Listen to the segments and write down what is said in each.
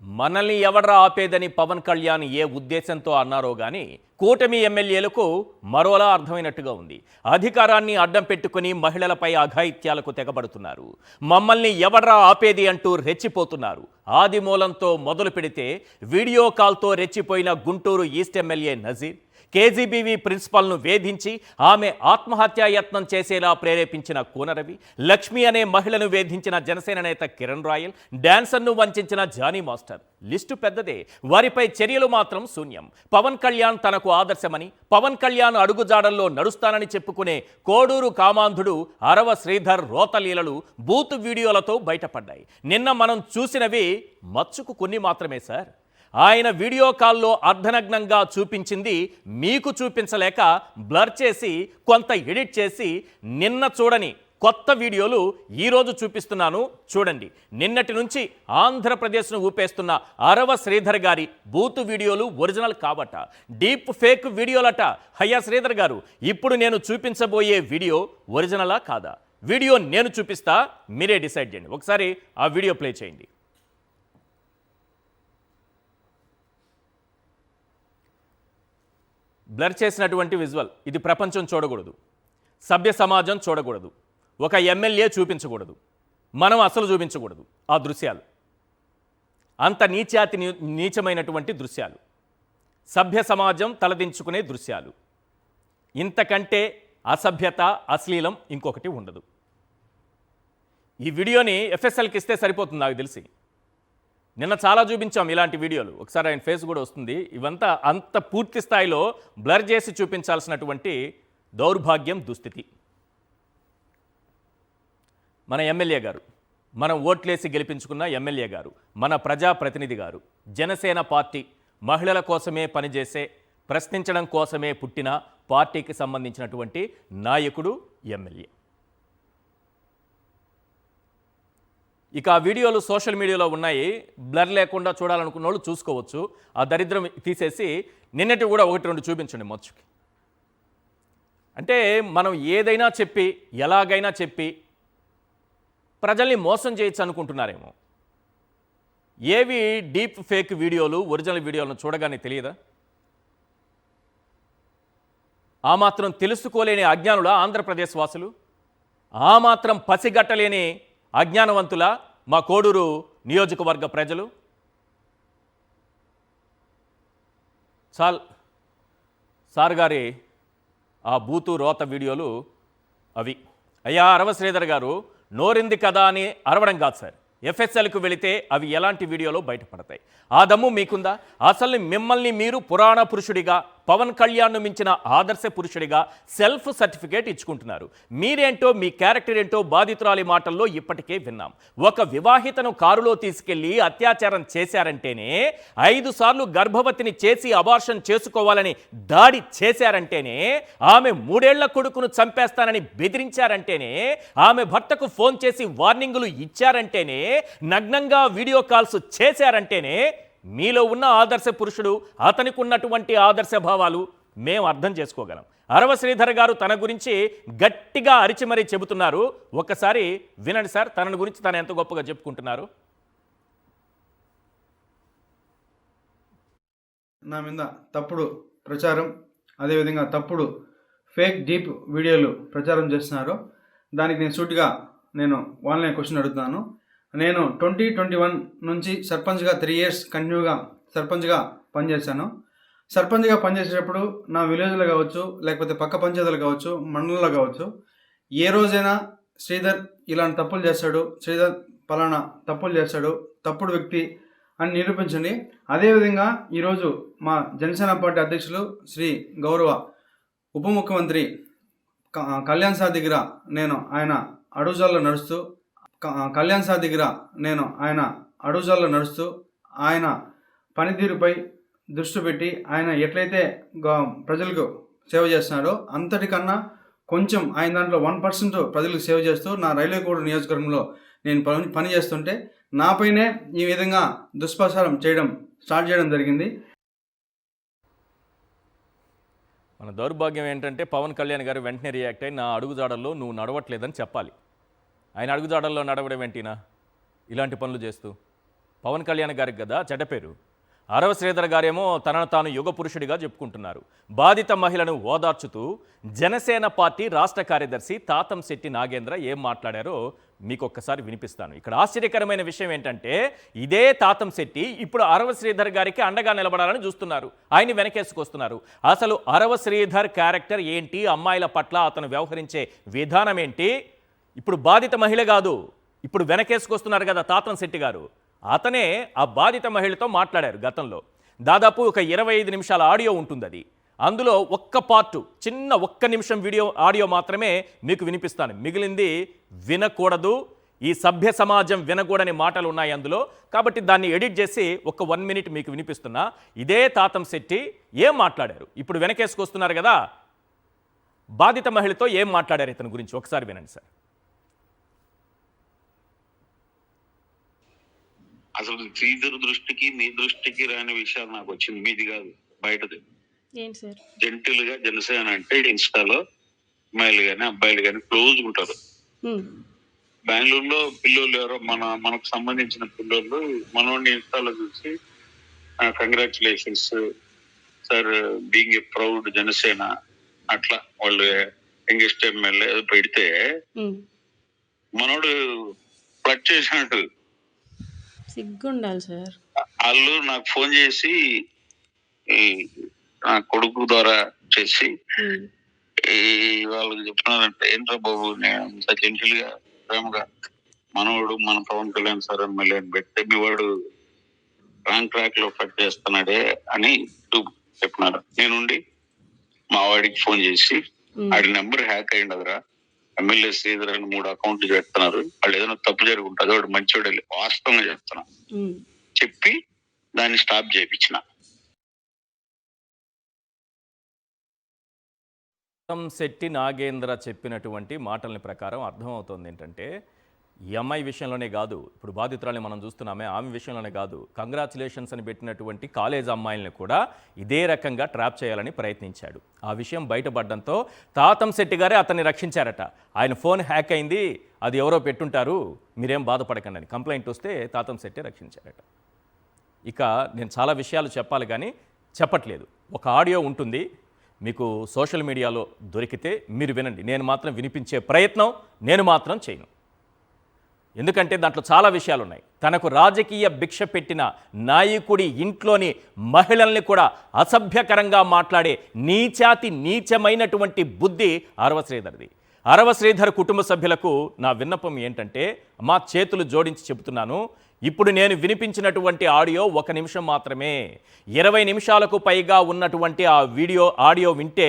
మనల్ని ఎవడ్రా ఆపేదని పవన్ కళ్యాణ్ ఏ ఉద్దేశంతో అన్నారో గాని కూటమి ఎమ్మెల్యేలకు మరోలా అర్థమైనట్టుగా ఉంది. అధికారాన్ని అడ్డం పెట్టుకుని మహిళలపై అఘాయిత్యాలకు తెగబడుతున్నారు. మమ్మల్ని ఎవడ్రా ఆపేది అంటూ రెచ్చిపోతున్నారు. ఆదిమూలంతో మొదలు పెడితే వీడియో కాల్తో రెచ్చిపోయిన Guntur east MLA Nazeer, KGBV ప్రిన్సిపల్ను వేధించి ఆమె ఆత్మహత్యాయత్నం చేసేలా ప్రేరేపించిన కూనరవి, లక్ష్మి అనే మహిళను వేధించిన జనసేన నేత కిరణ్ రాయల్, డాన్సర్ను వంచిన జానీ మాస్టర్. లిస్టు పెద్దదే, వారిపై చర్యలు మాత్రం శూన్యం. పవన్ కళ్యాణ్ తనకు ఆదర్శమని, పవన్ కళ్యాణ్ అడుగుజాడల్లో నడుస్తానని చెప్పుకునే కోడూరు కామాంధుడు అరవ శ్రీధర్ రోతలీలలు బూత్ వీడియోలతో బయటపడ్డాయి. నిన్న మనం చూసినవి మచ్చుకు కొన్ని మాత్రమే సార్. ఆయన వీడియో కాల్లో అర్ధనగ్నంగా చూపించింది మీకు చూపించలేక బ్లర్ చేసి కొంత ఎడిట్ చేసి నిన్న చూడని కొత్త వీడియోలు ఈరోజు చూపిస్తున్నాను చూడండి. నిన్నటి నుంచి ఆంధ్రప్రదేశ్ను ఊపేస్తున్న అరవ శ్రీధర్ గారి బూతు వీడియోలు ఒరిజినల్ కాబట, డీప్ ఫేక్ వీడియోలట. అయ్యా శ్రీధర్ గారు, ఇప్పుడు నేను చూపించబోయే వీడియో ఒరిజినలా కాదా? వీడియో నేను చూపిస్తా, మీరే డిసైడ్ చేయండి. ఒకసారి ఆ వీడియో ప్లే చేయండి. బ్లర్ చేసినటువంటి విజువల్ ఇది ప్రపంచం చూడకూడదు, సభ్య సమాజం చూడకూడదు, ఒక ఎమ్మెల్యే చూపించకూడదు, మనం అసలు చూపించకూడదు. ఆ దృశ్యాలు అంత నీచమైనటువంటి దృశ్యాలు, సభ్య సమాజం తలదించుకునే దృశ్యాలు. ఇంతకంటే అసభ్యత, అశ్లీలం ఇంకొకటి ఉండదు. ఈ వీడియోని ఎఫ్ఎస్ఎల్కి ఇస్తే సరిపోతుంది నాకు తెలిసి. నిన్న చాలా చూపించాం ఇలాంటి వీడియోలు. ఒకసారి ఆయన ఫేస్ కూడా వస్తుంది. ఇవంతా అంత పూర్తి స్థాయిలో బ్లర్ చేసి చూపించాల్సినటువంటి దౌర్భాగ్యం, దుస్థితి. మన ఎమ్మెల్యే గారు, మనం ఓట్లేసి గెలిపించుకున్న ఎమ్మెల్యే గారు, మన ప్రజాప్రతినిధి గారు, జనసేన పార్టీ మహిళల కోసమే పనిచేసే, ప్రశ్నించడం కోసమే పుట్టిన పార్టీకి సంబంధించినటువంటి నాయకుడు, ఎమ్మెల్యే. ఇక ఆ వీడియోలు సోషల్ మీడియాలో ఉన్నాయి. బ్లర్ లేకుండా చూడాలనుకున్న వాళ్ళు చూసుకోవచ్చు. ఆ దరిద్రం తీసేసి నిన్నటి కూడా ఒకటి రెండు చూపించండి మచ్చుకి. అంటే మనం ఏదైనా చెప్పి, ఎలాగైనా చెప్పి ప్రజల్ని మోసం చేయొచ్చు అనుకుంటున్నారేమో. ఏవి డీప్ ఫేక్ వీడియోలు, ఒరిజినల్ వీడియోలను చూడగానే తెలియదా? ఆ మాత్రం తెలుసుకోలేని అజ్ఞానుల ఆంధ్రప్రదేశ్ వాసులు, ఆ మాత్రం పసిగట్టలేని అజ్ఞానవంతుల మా కోడూరు నియోజకవర్గ ప్రజలు. సార్ గారి ఆ బూతు రోత వీడియోలు అవి. అయ్యా అరవ శ్రీధర్ గారు, నోరింది కదా అని అరవడం కాదు సార్. ఎఫ్ఎస్ఎల్కు వెళితే అవి ఎలాంటి వీడియోలో బయటపడతాయి. ఆ దమ్ము మీకుందా? అసలు మిమ్మల్ని మీరు పురాణ పురుషుడిగా, పవన్ కళ్యాణ్ను మించిన ఆదర్శ పురుషుడిగా సెల్ఫ్ సర్టిఫికేట్ ఇచ్చుకుంటున్నారు. మీరేంటో, మీ క్యారెక్టర్ ఏంటో బాధితురాలి మాటల్లో ఇప్పటికే విన్నాం. ఒక వివాహితను కారులో తీసుకెళ్లి అత్యాచారం చేశారంటేనే, 5 సార్లు గర్భవతిని చేసి అబార్షన్ చేసుకోవాలని దాడి చేశారంటేనే, ఆమె 3 ఏళ్ల కొడుకును చంపేస్తానని బెదిరించారంటేనే, ఆమె భర్తకు ఫోన్ చేసి వార్నింగులు ఇచ్చారంటేనే, నగ్నంగా వీడియో కాల్స్ చేశారంటేనే మీలో ఉన్న ఆదర్శ పురుషుడు, అతనికి ఉన్నటువంటి ఆదర్శ భావాలు మేము అర్థం చేసుకోగలం. అరవ శ్రీధర్ గారు తన గురించి గట్టిగా అరిచి మరీ చెబుతున్నారు. ఒక్కసారి వినండి సార్, తన గురించి తను ఎంత గొప్పగా చెప్పుకుంటున్నారు. నా మీద తప్పుడు ప్రచారం, అదేవిధంగా తప్పుడు ఫేక్ డీప్ వీడియోలు ప్రచారం చేస్తున్నారు. దానికి నేను సూటిగా ఆన్లైన్ క్వశ్చన్ అడుగుతున్నాను. నేను 2021 నుంచి సర్పంచ్గా 3 ఇయర్స్ కంటిన్యూగా సర్పంచ్గా పనిచేశాను. సర్పంచ్గా పనిచేసేటప్పుడు నా విలేజ్లో కావచ్చు, లేకపోతే పక్క పంచాయతీలు కావచ్చు, మండలంలో కావచ్చు, ఏ రోజైనా శ్రీధర్ ఇలాంటి తప్పులు చేస్తాడు, శ్రీధర్ పలానా తప్పులు చేస్తాడు, తప్పుడు వ్యక్తి అని నిరూపించండి. అదేవిధంగా ఈరోజు మా జనసేన పార్టీ అధ్యక్షులు శ్రీ గౌరవ ఉప ముఖ్యమంత్రి కళ్యాణ్ సార్ దగ్గర ఆయన అడుగుజాల్లో నడుస్తూ ఆయన పనితీరుపై దృష్టి పెట్టి ఆయన ఎట్లయితే ప్రజలకు సేవ చేస్తున్నాడో అంతటికన్నా కొంచెం ఆయన దాంట్లో 1% ప్రజలకు సేవ చేస్తూ నా రైల్వే కోడ్ నియోజకవర్గంలో నేను పని చేస్తుంటే నాపైనే ఈ విధంగా దుష్ప్రచారం స్టార్ట్ చేయడం జరిగింది. మన దౌర్భాగ్యం ఏంటంటే పవన్ కళ్యాణ్ గారు వెంటనే రియాక్ట్ అయ్యి, నా అడుగుజాడల్లో నువ్వు నడవట్లేదని చెప్పాలి. ఆయన అడుగుజాడల్లో నడవడం ఏంటినా ఇలాంటి పనులు చేస్తూ? పవన్ కళ్యాణ్ గారికి కదా చెడ్డ పేరు. అరవ శ్రీధర్ గారేమో తనను తాను యుగ పురుషుడిగా చెప్పుకుంటున్నారు. బాధిత మహిళను ఓదార్చుతూ జనసేన పార్టీ రాష్ట్ర కార్యదర్శి తాతంశెట్టి నాగేంద్ర ఏం మాట్లాడారో మీకు ఒక్కసారి వినిపిస్తాను. ఇక్కడ ఆశ్చర్యకరమైన విషయం ఏంటంటే ఇదే తాతంశెట్టి ఇప్పుడు అరవ శ్రీధర్ గారికి అండగా నిలబడాలని చూస్తున్నారు. ఆయన్ని వెనకేసుకొస్తున్నారు. అసలు అరవ శ్రీధర్ క్యారెక్టర్ ఏంటి, అమ్మాయిల పట్ల అతను వ్యవహరించే విధానం ఏంటి? ఇప్పుడు బాధిత మహిళ కాదు, ఇప్పుడు వెనకేసుకొస్తున్నారు కదా తాతంశెట్టి గారు. అతనే ఆ బాధిత మహిళతో మాట్లాడారు గతంలో. దాదాపు ఒక 25 నిమిషాల ఆడియో ఉంటుంది అది. అందులో ఒక్క పార్టు, చిన్న 1 నిమిషం ఆడియో మాత్రమే మీకు వినిపిస్తాను. మిగిలింది వినకూడదు, ఈ సభ్య సమాజం వినకూడని మాటలు ఉన్నాయి అందులో. కాబట్టి దాన్ని ఎడిట్ చేసి ఒక 1 మినిట్ మీకు వినిపిస్తున్నా. ఇదే తాతంశెట్టి ఏం మాట్లాడారు, ఇప్పుడు వెనకేసుకొస్తున్నారు కదా బాధిత మహిళతో ఏం మాట్లాడారు ఇతని గురించి ఒకసారి వినండి సార్. అసలు శ్రీధర్ దృష్టికి మీ దృష్టికి రాని విషయాలు నాకు వచ్చింది, మీది కాదు, బయటది. ఏంటి సార్? జెంటిల్ గా జనసేన అంటే ఇన్స్టాలో అమ్మాయిలు గాని అబ్బాయిలు గాని క్లోజ్ ఉంటారు. బెంగళూరులో పిల్లోళ్ళు ఎవరో మనకు సంబంధించిన పిల్లోళ్ళు మనోడిని ఇన్స్టాలో చూసి congratulations sir being a proud Janasena అట్లా వాళ్ళు యంగెస్ట్ ఎమ్మెల్యే పెడితే మనోడు ఫ్లడ్ చేసినట్టు సిగ్గుండాలి సార్. వాళ్ళు నాకు ఫోన్ చేసి నా కొడుకు ద్వారా చేసి వాళ్ళకి చెప్తున్నారంటే ఏంట్రా బాబు నేను ఇంత జెంటిల్ గా ప్రేమగా మనవాడు మన పవన్ కళ్యాణ్ సార్ ఎమ్మెల్యే అని పెడితే మీ వాడు రాంగ్ ట్రాక్ లో ఫ్లడ్ చేస్తున్నాడే అని చెప్పినారు. నేనుండి మా వాడికి ఫోన్ చేసి ఆడి నెంబర్ హ్యాక్ అయ్యిండదురా, ఎమ్మెల్యే శ్రీధర్ అని 3 అకౌంట్లు చెప్తున్నారు, వాళ్ళు ఏదైనా తప్పు జరుగుంటుంది, వాడు మంచివాడు వాస్తవంగా చెప్తున్నా చెప్పి దాన్ని స్టాప్ చేయించిన. తాతంశెట్టి నాగేంద్ర చెప్పినటువంటి మాటల ప్రకారం అర్థమవుతోంది ఏంటంటే ఈ అమ్మాయి విషయంలోనే కాదు, ఇప్పుడు బాధితురాలని మనం చూస్తున్నామే ఆమె విషయంలోనే కాదు, కంగ్రాచులేషన్స్ అని పెట్టినటువంటి కాలేజ్ అమ్మాయిల్ని కూడా ఇదే రకంగా ట్రాప్ చేయాలని ప్రయత్నించాడు. ఆ విషయం బయటపడడంతో తాతంశెట్టి గారే అతన్ని రక్షించారట. ఆయన ఫోన్ హ్యాక్ అయింది, అది ఎవరో పెట్టుంటారు, మీరేం బాధపడకండి అని కంప్లైంట్ వస్తే తాతంశెట్టి రక్షించారట. ఇక నేను చాలా విషయాలు చెప్పాలి కానీ చెప్పట్లేదు. ఒక ఆడియో ఉంటుంది మీకు సోషల్ మీడియాలో దొరికితే మీరు వినండి. నేను మాత్రం వినిపించే ప్రయత్నం నేను మాత్రం చేయను, ఎందుకంటే దాంట్లో చాలా విషయాలు ఉన్నాయి. తనకు రాజకీయ భిక్ష పెట్టిన నాయకుడి ఇంట్లోని మహిళల్ని కూడా అసభ్యకరంగా మాట్లాడే నీచమైనటువంటి బుద్ధి అరవ శ్రీధర్ది. అరవ శ్రీధర్ కుటుంబ సభ్యులకు నా విన్నపం ఏంటంటే, మా చేతులు జోడించి చెబుతున్నాను, ఇప్పుడు నేను వినిపించినటువంటి ఆడియో 1 నిమిషం మాత్రమే. 20 నిమిషాలకు పైగా ఉన్నటువంటి ఆ ఆడియో వింటే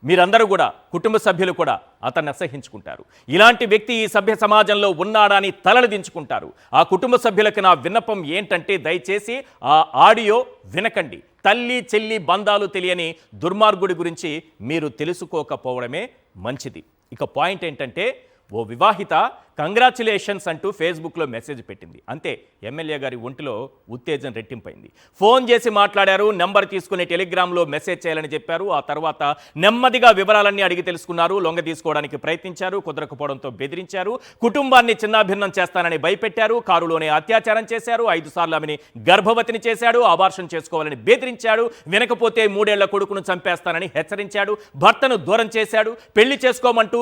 మీరందరూ కూడా కుటుంబ సభ్యులు కూడా అతన్ని అసహించుకుంటారు. ఇలాంటి వ్యక్తి ఈ సభ్య సమాజంలో ఉన్నాడని తలలు దించుకుంటారు. ఆ కుటుంబ సభ్యులకు నా విన్నపం ఏంటంటే దయచేసి ఆ ఆడియో వినకండి. తల్లి చెల్లి బంధాలు తెలియని దుర్మార్గుడి గురించి మీరు తెలుసుకోకపోవడమే మంచిది. ఇక పాయింట్ ఏంటంటే, ఓ వివాహిత కంగ్రాచులేషన్స్ అంటూ ఫేస్బుక్లో మెసేజ్ పెట్టింది. అంతే, ఎమ్మెల్యే గారి ఒంటిలో ఉత్తేజం రెట్టింపైంది. ఫోన్ చేసి మాట్లాడారు, నెంబర్ తీసుకుని టెలిగ్రామ్లో మెసేజ్ చేయాలని చెప్పారు. ఆ తర్వాత నెమ్మదిగా వివరాలన్నీ అడిగి తెలుసుకున్నారు. లొంగ తీసుకోవడానికి ప్రయత్నించారు, కుదరకపోవడంతో బెదిరించారు. కుటుంబాన్ని చిన్నాభిన్నం చేస్తానని భయపెట్టారు. కారులోనే అత్యాచారం చేశారు. 5 సార్లు ఆమెని గర్భవతిని చేశాడు. అబార్షన్ చేసుకోవాలని బెదిరించాడు. వినకపోతే 3 ఏళ్ల కొడుకును చంపేస్తానని హెచ్చరించాడు. భర్తను దూరం చేశాడు. పెళ్లి చేసుకోమంటూ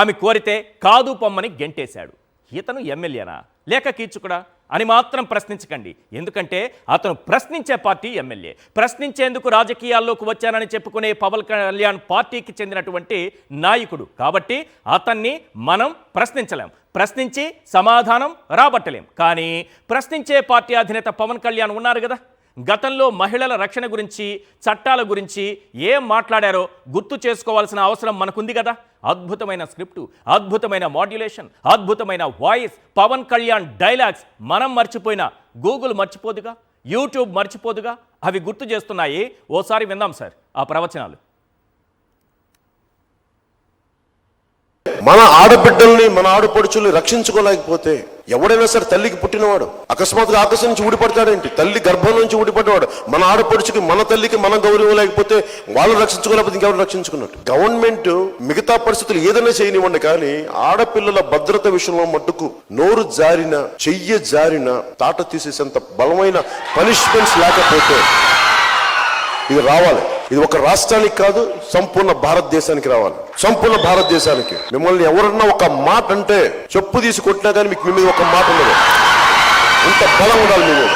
ఆమె కోరితే కాదు పొమ్మని గెంటేశాడు. ఇతను ఎమ్మెల్యేనా లేక కీచుకుడా అని మాత్రం ప్రశ్నించకండి. ఎందుకంటే అతను ప్రశ్నించే పార్టీ ఎమ్మెల్యే. ప్రశ్నించేందుకు రాజకీయాల్లోకి వచ్చానని చెప్పుకునే పవన్ కళ్యాణ్ పార్టీకి చెందినటువంటి నాయకుడు. కాబట్టి అతన్ని మనం ప్రశ్నించలేం, ప్రశ్నించి సమాధానం రాబట్టలేం. కానీ ప్రశ్నించే పార్టీ అధినేత పవన్ కళ్యాణ్ ఉన్నారు కదా, గతంలో మహిళల రక్షణ గురించి, చట్టాల గురించి ఏం మాట్లాడారో గుర్తు చేసుకోవాల్సిన అవసరం మనకుంది కదా. అద్భుతమైన స్క్రిప్టు, అద్భుతమైన మాడ్యులేషన్, అద్భుతమైన వాయిస్, పవన్ కళ్యాణ్ డైలాగ్స్ మనం మర్చిపోయినా గూగుల్ మర్చిపోదుగా, యూట్యూబ్ మర్చిపోదుగా. అవి గుర్తు చేస్తున్నాయి. ఓసారి విందాం సార్ ఆ ప్రవచనాలు. మన ఆడబిడ్డల్ని మన ఆడపడుచుల్ని రక్షించుకోలేకపోతే ఎవడైనా సరే తల్లికి పుట్టినవాడు అకస్మాత్తుగా ఆకాశం నుంచి ఊడిపడతాడేంటి? తల్లి గర్భం నుంచి ఊడిపడ్డవాడు. మన ఆడపడుచుకి, మన తల్లికి మన గౌరవం లేకపోతే వాళ్ళు రక్షించుకోలేకపోతే ఇంకెవరు రక్షించుకున్నట్టు? గవర్నమెంట్ మిగతా పరిస్థితులు ఏదైనా చేయనివ్వండి, కానీ ఆడపిల్లల భద్రత విషయంలో మట్టుకు నోరు జారిన, చెయ్యి జారిన తాట తీసేసేంత బలమైన పనిష్మెంట్స్ లేకపోతే ఇది రావాలి. ఇది ఒక రాష్ట్రానికి కాదు, సంపూర్ణ భారతదేశానికి రావాలి. సంపూర్ణ భారతదేశానికి. మిమ్మల్ని ఎవరన్నా ఒక మాట అంటే చెప్పు తీసి కొట్టినా కానీ మీకు మీ మీద ఒక మాట ఉండదు. ఇంత బలం ఉండాలి మీ మీద.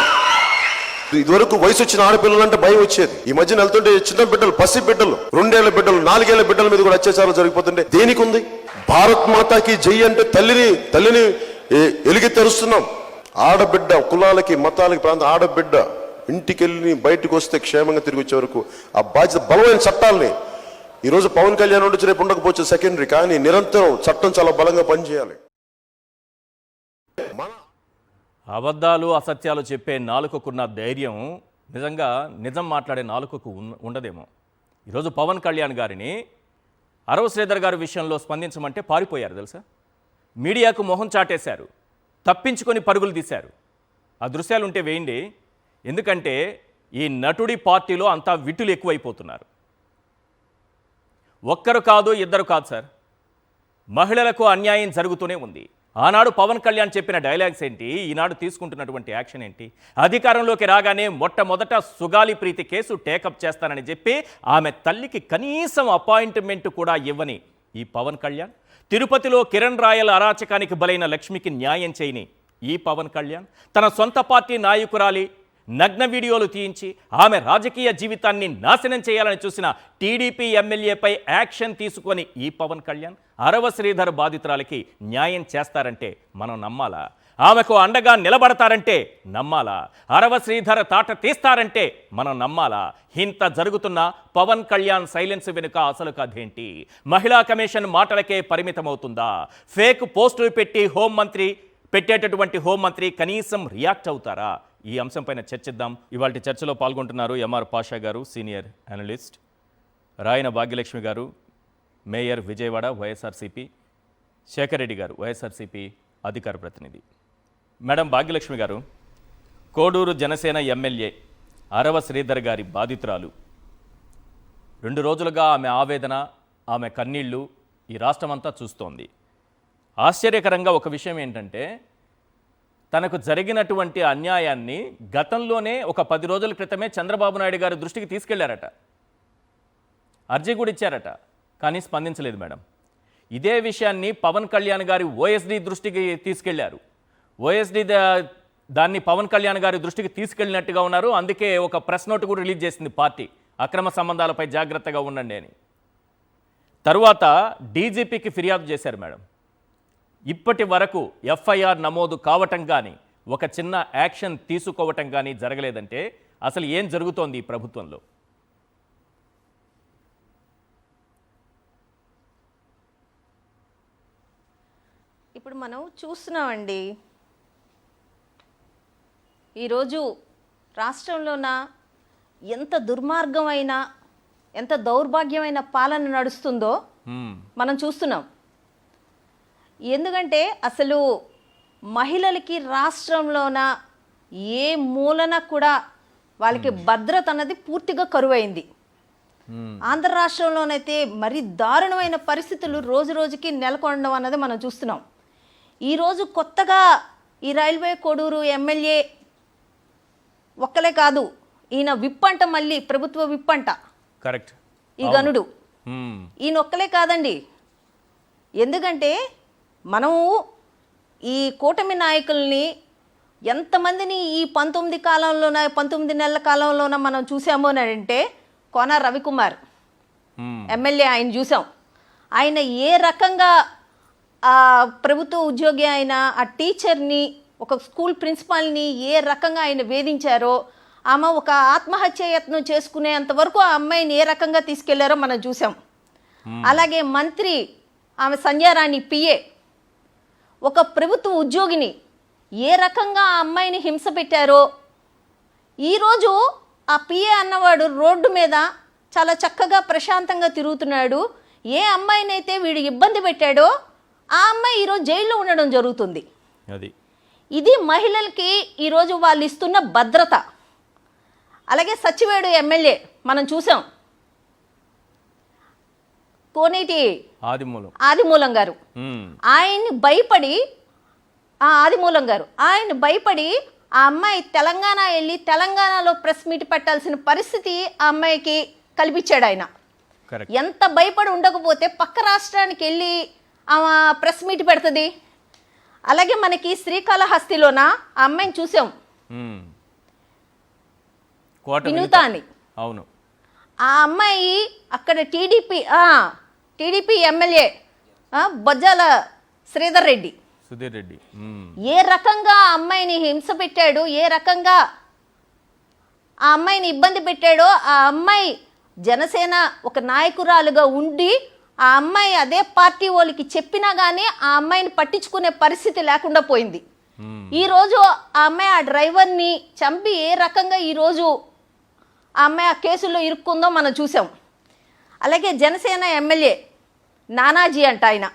ఇదివరకు వయసు వచ్చిన ఆడపిల్లలు అంటే భయం వచ్చేది. ఈ మధ్యన వెళ్తుంటే చిన్న బిడ్డలు, పసి బిడ్డలు, 2 ఏళ్ల బిడ్డలు, 4 ఏళ్ల బిడ్డల మీద కూడా అత్యాచారాలు జరిగిపోతుంటే దేనికి ఉంది? భారత్ మాతాకి జై అంటే తల్లిని ఎలుగెత్తరుస్తున్నాం. ఆడబిడ్డ కులాలకి, మతాలకి, ప్రాంతం ఆడబిడ్డ ఇంటికి వెళ్ళి బయటకు వస్తే క్షేమంగా తిరిగి వచ్చే వరకు ఆ బాధ్యత, బలమైన చట్టాలని ఈరోజు పవన్ కళ్యాణ్ ఉండొచ్చు, రేపు ఉండకపోవచ్చు సెకండరీ, కానీ నిరంతరం చట్టం చాలా బలంగా పనిచేయాలి. అబద్ధాలు, అసత్యాలు చెప్పే నాలుకకున్న ధైర్యం నిజంగా నిజం మాట్లాడే నాలుకకు ఉండదేమో. ఈరోజు పవన్ కళ్యాణ్ గారిని అరవ శ్రీధర్ గారి విషయంలో స్పందించమంటే పారిపోయారు తెలుసా. మీడియాకు మొహం చాటేశారు, తప్పించుకొని పరుగులు తీశారు. ఆ దృశ్యాలు ఉంటే వేయండి. ఎందుకంటే ఈ నటుడి పార్టీలో అంతా విటులు ఎక్కువైపోతున్నారు. ఒక్కరు కాదు, ఇద్దరు కాదు సార్, మహిళలకు అన్యాయం జరుగుతూనే ఉంది. ఆనాడు పవన్ కళ్యాణ్ చెప్పిన డైలాగ్స్ ఏంటి, ఈనాడు తీసుకుంటున్నటువంటి యాక్షన్ ఏంటి? అధికారంలోకి రాగానే మొట్టమొదట సుగాలి ప్రీతి కేసు టేకప్ చేస్తానని చెప్పి ఆమె తల్లికి కనీసం అపాయింట్మెంట్ కూడా ఇవ్వని ఈ పవన్ కళ్యాణ్, తిరుపతిలో కిరణ్ రాయల అరాచకానికి బలైన లక్ష్మికి న్యాయం చేయని ఈ పవన్ కళ్యాణ్, తన సొంత పార్టీ నాయకురాలి నగ్న వీడియోలు తీయించి ఆమె రాజకీయ జీవితాన్ని నాశనం చేయాలని చూసిన టీడీపీ ఎమ్మెల్యేపై యాక్షన్ తీసుకొని ఈ పవన్ కళ్యాణ్ అరవ శ్రీధర్ బాధితురాలకి న్యాయం చేస్తారంటే మనం నమ్మాలా? ఆమెకు అండగా నిలబడతారంటే నమ్మాలా? అరవ శ్రీధర్ తాట తీస్తారంటే మనం నమ్మాలా? ఇంత జరుగుతున్న పవన్ కళ్యాణ్ సైలెన్స్ వెనుక అసలు కథేంటి? మహిళా కమిషన్ మాటలకే పరిమితమవుతుందా? ఫేక్ పోస్టులు పెట్టి పెట్టేటటువంటి హోంమంత్రి కనీసం రియాక్ట్ అవుతారా? ఈ అంశంపైన చర్చిద్దాం. ఇవాళ చర్చలో పాల్గొంటున్నారు ఎంఆర్ పాషా గారు, సీనియర్ అనలిస్ట్, రాయన భాగ్యలక్ష్మి గారు, మేయర్ విజయవాడ వైఎస్ఆర్సీపీ, శేఖర్ రెడ్డి గారు, వైఎస్ఆర్సీపీ అధికార ప్రతినిధి. మేడం భాగ్యలక్ష్మి గారు, కోడూరు జనసేన ఎమ్మెల్యే అరవ శ్రీధర్ గారి బాధితురాలు 2 రోజులుగా ఆమె ఆవేదన, ఆమె కన్నీళ్లు ఈ రాష్ట్రమంతా చూస్తోంది. ఆశ్చర్యకరంగా ఒక విషయం ఏంటంటే, తనకు జరిగినటువంటి అన్యాయాన్ని గతంలోనే ఒక 10 రోజుల క్రితమే చంద్రబాబు నాయుడు గారి దృష్టికి తీసుకెళ్లారట, అర్జీ కూడా ఇచ్చారట, కానీ స్పందించలేదు మేడం. ఇదే విషయాన్ని పవన్ కళ్యాణ్ గారి ఓఎస్డీ దృష్టికి తీసుకెళ్లారు. ఓఎస్డీ దాన్ని పవన్ కళ్యాణ్ గారి దృష్టికి తీసుకెళ్ళినట్టుగా ఉన్నారు. అందుకే ఒక ప్రెస్ నోట్ కూడా రిలీజ్ చేసింది పార్టీ, అక్రమ సంబంధాలపై జాగ్రత్తగా ఉండండి అని. తరువాత డీజీపీకి ఫిర్యాదు చేశారు మేడం. ఇప్పటి వరకు ఎఫ్ఐఆర్ నమోదు కావటం కానీ, ఒక చిన్న యాక్షన్ తీసుకోవటం కానీ జరగలేదంటే అసలు ఏం జరుగుతోంది ఈ ప్రభుత్వంలో? ఇప్పుడు మనం చూస్తున్నామండి, ఈరోజు రాష్ట్రంలోన ఎంత దుర్మార్గమైన, ఎంత దౌర్భాగ్యమైన పాలన నడుస్తుందో మనం చూస్తున్నాం. ఎందుకంటే అసలు మహిళలకి రాష్ట్రంలోన ఏ మూలన కూడా వాళ్ళకి భద్రత అన్నది పూర్తిగా కరువైంది. ఆంధ్ర రాష్ట్రంలోనైతే మరి దారుణమైన పరిస్థితులు రోజు రోజుకి నెలకొనడం అన్నది మనం చూస్తున్నాం. ఈరోజు కొత్తగా ఈ రైల్వే కోడూరు ఎమ్మెల్యే ఒక్కలే కాదు, ఈయన విప్పంట, మళ్ళీ ప్రభుత్వ విప్పంట, కరెక్ట్, ఈ గనుడు ఈయన ఒక్కలే కాదండి. ఎందుకంటే మనము ఈ కూటమి నాయకుల్ని ఎంతమందిని ఈ 19 నెలల కాలంలోన మనం చూసాము అని అంటే, కోన రవికుమార్ ఎమ్మెల్యే ఆయన చూసాం. ఆయన ఏ రకంగా ప్రభుత్వ ఉద్యోగి అయిన ఆ టీచర్ని, ఒక స్కూల్ ప్రిన్సిపాల్ని ఏ రకంగా ఆయన వేధించారో, ఆమె ఒక ఆత్మహత్య యత్నం చేసుకునేంత వరకు ఆ అమ్మాయిని ఏ రకంగా తీసుకెళ్లారో మనం చూసాం. అలాగే మంత్రి ఆమె సంధ్యారాణి పిఏ, ఒక ప్రభుత్వ ఉద్యోగిని ఏ రకంగా ఆ అమ్మాయిని హింస పెట్టారో, ఈరోజు ఆ పిఏ అన్నవాడు రోడ్డు మీద చాలా చక్కగా ప్రశాంతంగా తిరుగుతున్నాడు. ఏ అమ్మాయినైతే వీడు ఇబ్బంది పెట్టాడో ఆ అమ్మాయి ఈరోజు జైల్లో ఉండడం జరుగుతుంది. ఇది మహిళలకి ఈరోజు వాళ్ళు ఇస్తున్న భద్రత. అలాగే సచివేడు ఎమ్మెల్యే మనం చూసాం, కోనేటి ఆదిమూలం గారు. ఆయన్ని భయపడి ఆదిమూలం గారు ఆయన్ని భయపడి ఆ అమ్మాయి తెలంగాణ వెళ్ళి తెలంగాణలో ప్రెస్ మీట్ పెట్టాల్సిన పరిస్థితి ఆ అమ్మాయికి కల్పించాడు ఆయన. ఎంత భయపడి ఉండకపోతే పక్క రాష్ట్రానికి వెళ్ళి ఆమె ప్రెస్ మీట్ పెడుతుంది. అలాగే మనకి శ్రీకాళహస్తిలోన ఆ అమ్మాయిని చూసాం, వినూత అని. అవును, ఆ అమ్మాయి అక్కడ టీడీపీ ఎమ్మెల్యే బొజ్జాల సుధీర్ రెడ్డి ఏ రకంగా ఆ అమ్మాయిని హింస పెట్టాడు, ఏ రకంగా ఆ అమ్మాయిని ఇబ్బంది పెట్టాడో, ఆ అమ్మాయి జనసేన ఒక నాయకురాలుగా ఉండి ఆ అమ్మాయి అదే పార్టీ వాళ్ళకి చెప్పినా కానీ ఆ అమ్మాయిని పట్టించుకునే పరిస్థితి లేకుండా పోయింది. ఈరోజు ఆ అమ్మాయి ఆ డ్రైవర్ని చంపి ఏ రకంగా ఈరోజు ఆ అమ్మాయి ఆ కేసుల్లో ఇరుక్కుందో మనం చూసాం. అలాగే జనసేన ఎమ్మెల్యే నానాజీ అంట, ఆయన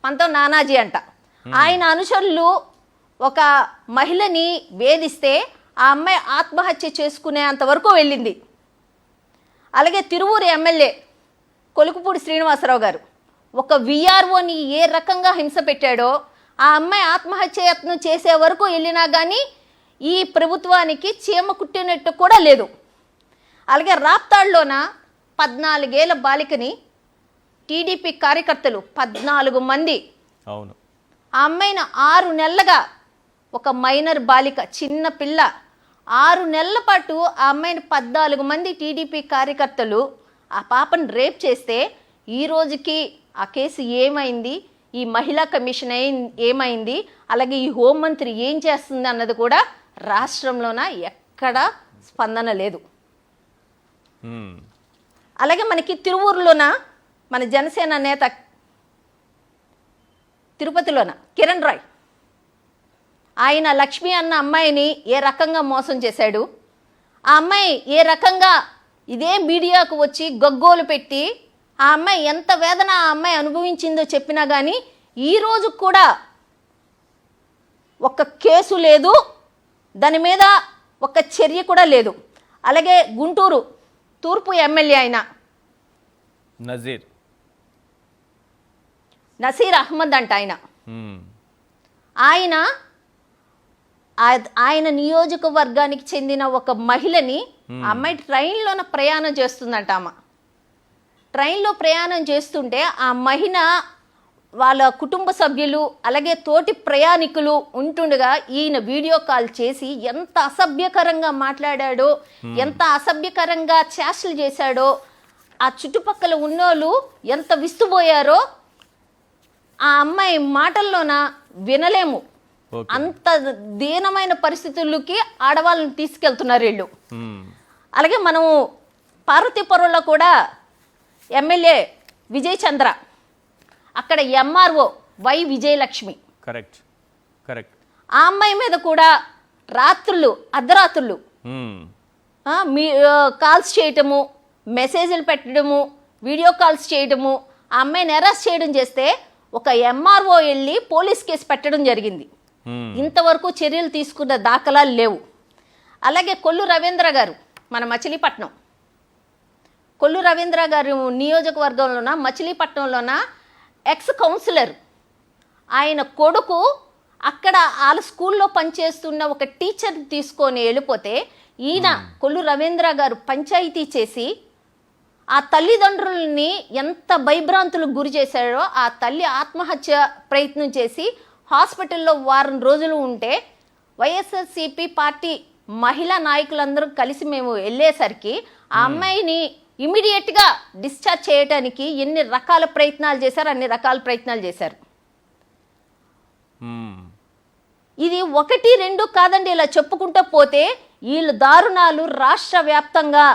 పంతం నానాజీ అంట, ఆయన అనుచరులు ఒక మహిళని వేధిస్తే ఆ అమ్మాయి ఆత్మహత్య చేసుకునే అంతవరకు వెళ్ళింది. అలాగే తిరువూరు ఎమ్మెల్యే కొలుకుపూడి శ్రీనివాసరావు గారు ఒక విఆర్ఓని ఏ రకంగా హింస పెట్టాడో ఆ అమ్మాయి ఆత్మహత్య యత్నం చేసే వరకు వెళ్ళినా కానీ ఈ ప్రభుత్వానికి చీమ కుట్టినట్టు కూడా లేదు. అలాగే రాప్తాడులోన 14 ఏళ్ల బాలికని టీడీపీ కార్యకర్తలు 14 మంది అవును ఆ అమ్మాయిని 6 నెలలుగా, ఒక మైనర్ బాలిక చిన్న పిల్ల 6 నెలల పాటు ఆ అమ్మాయిని 14 మంది టీడీపీ కార్యకర్తలు ఆ పాపను రేప్ చేస్తే ఈ రోజుకి ఆ కేసు ఏమైంది, ఈ మహిళా కమిషన్ ఏమైంది, అలాగే ఈ హోంమంత్రి ఏం చేస్తుంది అన్నది కూడా రాష్ట్రంలోన ఎక్కడా స్పందన లేదు. అలాగే మనకి తిరువూరులోన మన జనసేన నేత తిరుపతిలోన కిరణ్ రాయ్, ఆయన లక్ష్మి అన్న అమ్మాయిని ఏ రకంగా మోసం చేశాడు, ఆ అమ్మాయి ఏ రకంగా ఇదే మీడియాకు వచ్చి గగ్గోలు పెట్టి ఆ అమ్మాయి ఎంత వేదన ఆ అమ్మాయి అనుభవించిందో చెప్పినా కానీ ఈరోజు కూడా ఒక కేసు లేదు, దాని మీద ఒక చర్య కూడా లేదు. అలాగే గుంటూరు తూర్పు ఎమ్మెల్యే అయిన నసీర్ అహ్మద్ అంట, ఆయన నియోజకవర్గానికి చెందిన ఒక మహిళని అమ్మాయి ట్రైన్లోన ప్రయాణం చేస్తుందంట. ఆమె ట్రైన్లో ప్రయాణం చేస్తుంటే ఆ మహిళ వాళ్ళ కుటుంబ సభ్యులు అలాగే తోటి ప్రయాణికులు ఉంటుండగా ఈయన వీడియో కాల్ చేసి ఎంత అసభ్యకరంగా మాట్లాడాడో, ఎంత అసభ్యకరంగా చేష్టలు చేశాడో, ఆ చుట్టుపక్కల ఉన్నోళ్ళు ఎంత విస్తుపోయారో ఆ అమ్మాయి మాటల్లోన వినలేము. అంత దీనమైన పరిస్థితులకి ఆడవాళ్ళని తీసుకెళ్తున్నారు వీళ్ళు. అలాగే మనం పార్వతీపురంలో కూడా ఎమ్మెల్యే విజయ్ చంద్ర, అక్కడ ఎంఆర్ఓ వై విజయలక్ష్మి, కరెక్ట్ ఆ అమ్మాయి మీద కూడా అర్ధరాత్రులు కాల్స్ చేయటము, మెసేజ్లు పెట్టడము, వీడియో కాల్స్ చేయడము, ఆ అమ్మాయిని అరెస్ట్ చేయడం చేస్తే ఒక ఎంఆర్ఓ వెళ్ళి పోలీస్ కేసు పెట్టడం జరిగింది. ఇంతవరకు చర్యలు తీసుకున్న దాఖలాలు లేవు. అలాగే కొల్లు రవీంద్ర గారు మన మచిలీపట్నం, కొల్లు రవీంద్ర గారు నియోజకవర్గంలోన మచిలీపట్నంలోన ఎక్స్ కౌన్సిలర్, ఆయన కొడుకు అక్కడ వాళ్ళ స్కూల్లో పనిచేస్తున్న ఒక టీచర్ తీసుకొని వెళ్ళిపోతే ఈయన కొల్లు రవీంద్ర గారు పంచాయతీ చేసి ఆ తల్లిదండ్రులని ఎంత భయభ్రాంతులకు గురి చేశాడో, ఆ తల్లి ఆత్మహత్య ప్రయత్నం చేసి హాస్పిటల్లో వారం రోజులు ఉంటే వైఎస్ఆర్సీపీ పార్టీ మహిళా నాయకులందరూ కలిసి మేము వెళ్ళేసరికి ఆ అమ్మాయిని ఇమీడియట్గా డిశ్చార్జ్ చేయడానికి ఎన్ని రకాల ప్రయత్నాలు చేశారు, అన్ని రకాల ప్రయత్నాలు చేశారు. ఇది 1, 2 కాదండి, ఇలా చెప్పుకుంటూ పోతే వీళ్ళు దారుణాలు రాష్ట్ర వ్యాప్తంగా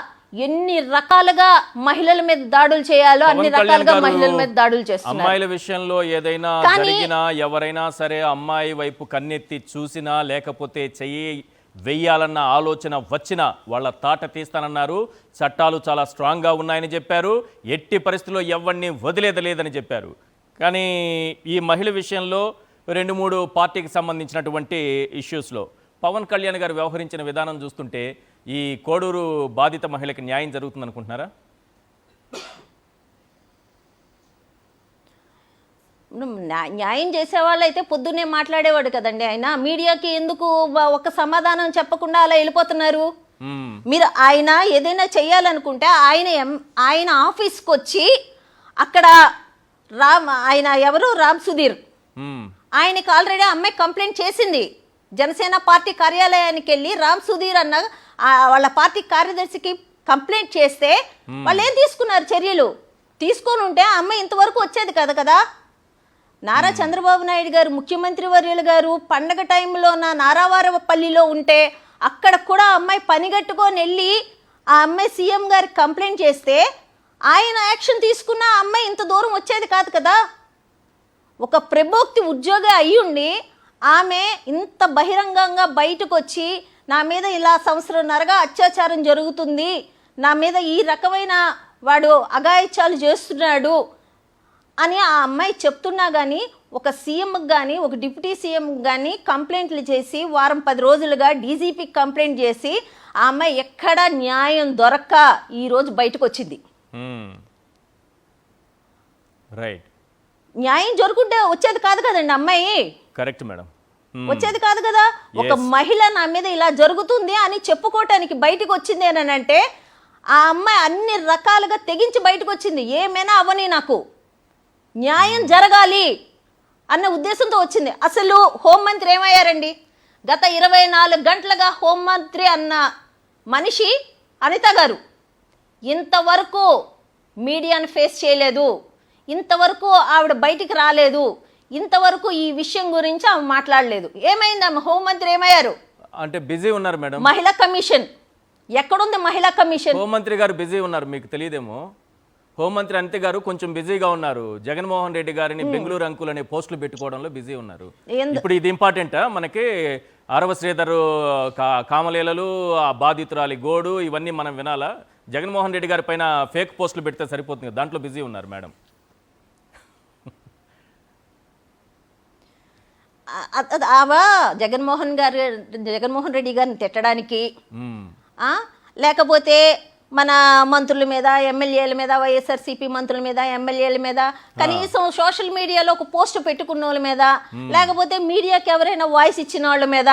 ఎన్ని రకాలుగా మహిళల మీద దాడులు చేయాలో అన్ని రకాలుగా మహిళల మీద దాడులు చేస్తున్నారు. అమ్మాయిల విషయంలో ఏదైనా జరిగినా ఎవరైనా సరే అమ్మాయి వైపు కన్నెత్తి చూసినా లేకపోతే చెయ్యి వెయ్యాలన్న ఆలోచన వచ్చినా వాళ్ళ తాట తీస్తానన్నారు. చట్టాలు చాలా స్ట్రాంగ్గా ఉన్నాయని చెప్పారు. ఎట్టి పరిస్థితుల్లో ఎవరిని వదిలేదలేదని చెప్పారు. కానీ ఈ మహిళ విషయంలో 2-3 పార్టీకి సంబంధించినటువంటి ఇష్యూస్లో పవన్ కళ్యాణ్ గారు వ్యవహరించిన విధానం చూస్తుంటే ఈ కోడూరు బాధిత మహిళకి న్యాయం జరుగుతుంది అనుకుంటున్నారా? న్యాయం చేసేవాళ్ళు అయితే పొద్దున్నే మాట్లాడేవాడు కదండి. ఆయన మీడియాకి ఎందుకు ఒక సమాధానం చెప్పకుండా అలా వెళ్ళిపోతున్నారు? మీరు ఆయన ఏదైనా చెయ్యాలనుకుంటే ఆయన ఆఫీస్కి వచ్చి అక్కడ ఆయన ఎవరు రామ్ సుధీర్ ఆయనకి ఆల్రెడీ అమ్మాయి కంప్లైంట్ చేసింది. జనసేన పార్టీ కార్యాలయానికి వెళ్ళి రామ్ సుధీర్ అన్న వాళ్ళ పార్టీ కార్యదర్శికి కంప్లైంట్ చేస్తే వాళ్ళు ఏం తీసుకున్నారు చర్యలు? తీసుకొని ఉంటే ఆ అమ్మాయి ఇంతవరకు వచ్చేది కదా. నారా చంద్రబాబు నాయుడు గారు ముఖ్యమంత్రి వర్యులు గారు పండగ టైంలో నారావారపల్లిలో ఉంటే అక్కడ కూడా అమ్మాయి పనిగట్టుకొని వెళ్ళి ఆ అమ్మాయి సీఎం గారికి కంప్లైంట్ చేస్తే ఆయన యాక్షన్ తీసుకున్న ఆ అమ్మాయి ఇంత దూరం వచ్చేది కాదు కదా. ఒక ప్రభోక్తి ఉద్యోగి అయ్యుండి ఆమె ఇంత బహిరంగంగా బయటకు వచ్చి నా మీద ఇలా సంవత్సరంన్నరగా అత్యాచారం జరుగుతుంది, నా మీద ఈ రకమైన వాడు అఘాయిత్యాలు చేస్తున్నాడు అని ఆ అమ్మాయి చెప్తున్నా కానీ ఒక సీఎంకి కానీ ఒక డిప్యూటీ సీఎంకి కానీ కంప్లైంట్లు చేసి వారం 10 రోజులుగా డీజీపీకి కంప్లైంట్ చేసి ఆ అమ్మాయి ఎక్కడా న్యాయం దొరక్క ఈరోజు బయటకు వచ్చింది. రైట్, న్యాయం జరుగుంటే వచ్చేది కాదు కదండి అమ్మాయి. కరెక్ట్ మేడం, వచ్చేది కాదు కదా. ఒక మహిళ నా మీద ఇలా జరుగుతుంది అని చెప్పుకోవటానికి బయటకు వచ్చింది అని అంటే ఆ అమ్మాయి అన్ని రకాలుగా తెగించి బయటకు వచ్చింది. ఏమైనా అవని నాకు న్యాయం జరగాలి అన్న ఉద్దేశంతో వచ్చింది. అసలు హోంమంత్రి ఏమయ్యారండి? గత 24 గంటలుగా హోంమంత్రి అన్న మనిషి అనిత గారు ఇంతవరకు మీడియాను ఫేస్ చేయలేదు, ఇంతవరకు ఆవిడ బయటికి రాలేదు, ఇంతవరకు ఈ విషయం గురించి ఆమె మాట్లాడలేదు. ఏమైందమ్మ? హోంమంత్రి ఏమయ్యారు? అంటే బిజీ ఉన్నారు మేడం. మహిళా కమిషన్ ఎక్కడుంది? మహిళా కమిషన్ హోంమంత్రి గారు బిజీ ఉన్నారు, మీకు తెలియదేమో. హోంమంత్రి అనిత గారు కొంచెం బిజీగా ఉన్నారు. జగన్మోహన్ రెడ్డి గారిని బెంగళూరు అంకుల్ అనే పోస్టులు పెట్టుకోవడంలో బిజీ ఉన్నారు. ఇప్పుడు ఇది ఇంపార్టెంటా మనకి? ఆరవ శ్రీధర్ కామలీలలు, ఆ బాధితురాలి గోడు, ఇవన్నీ మనం వినాలా? జగన్మోహన్ రెడ్డి గారి పైన ఫేక్ పోస్టులు పెడితే సరిపోతుంది, దాంట్లో బిజీ ఉన్నారు మేడం. జగన్మోహన్ రెడ్డి గారిని తిట్టడానికి, లేకపోతే మన మంత్రుల మీద, ఎమ్మెల్యేల మీద, వైఎస్ఆర్సీపీ మంత్రుల మీద, ఎమ్మెల్యేల మీద, కనీసం సోషల్ మీడియాలో ఒక పోస్ట్ పెట్టుకున్న వాళ్ళ మీద, లేకపోతే మీడియాకి ఎవరైనా వాయిస్ ఇచ్చిన వాళ్ళ మీద,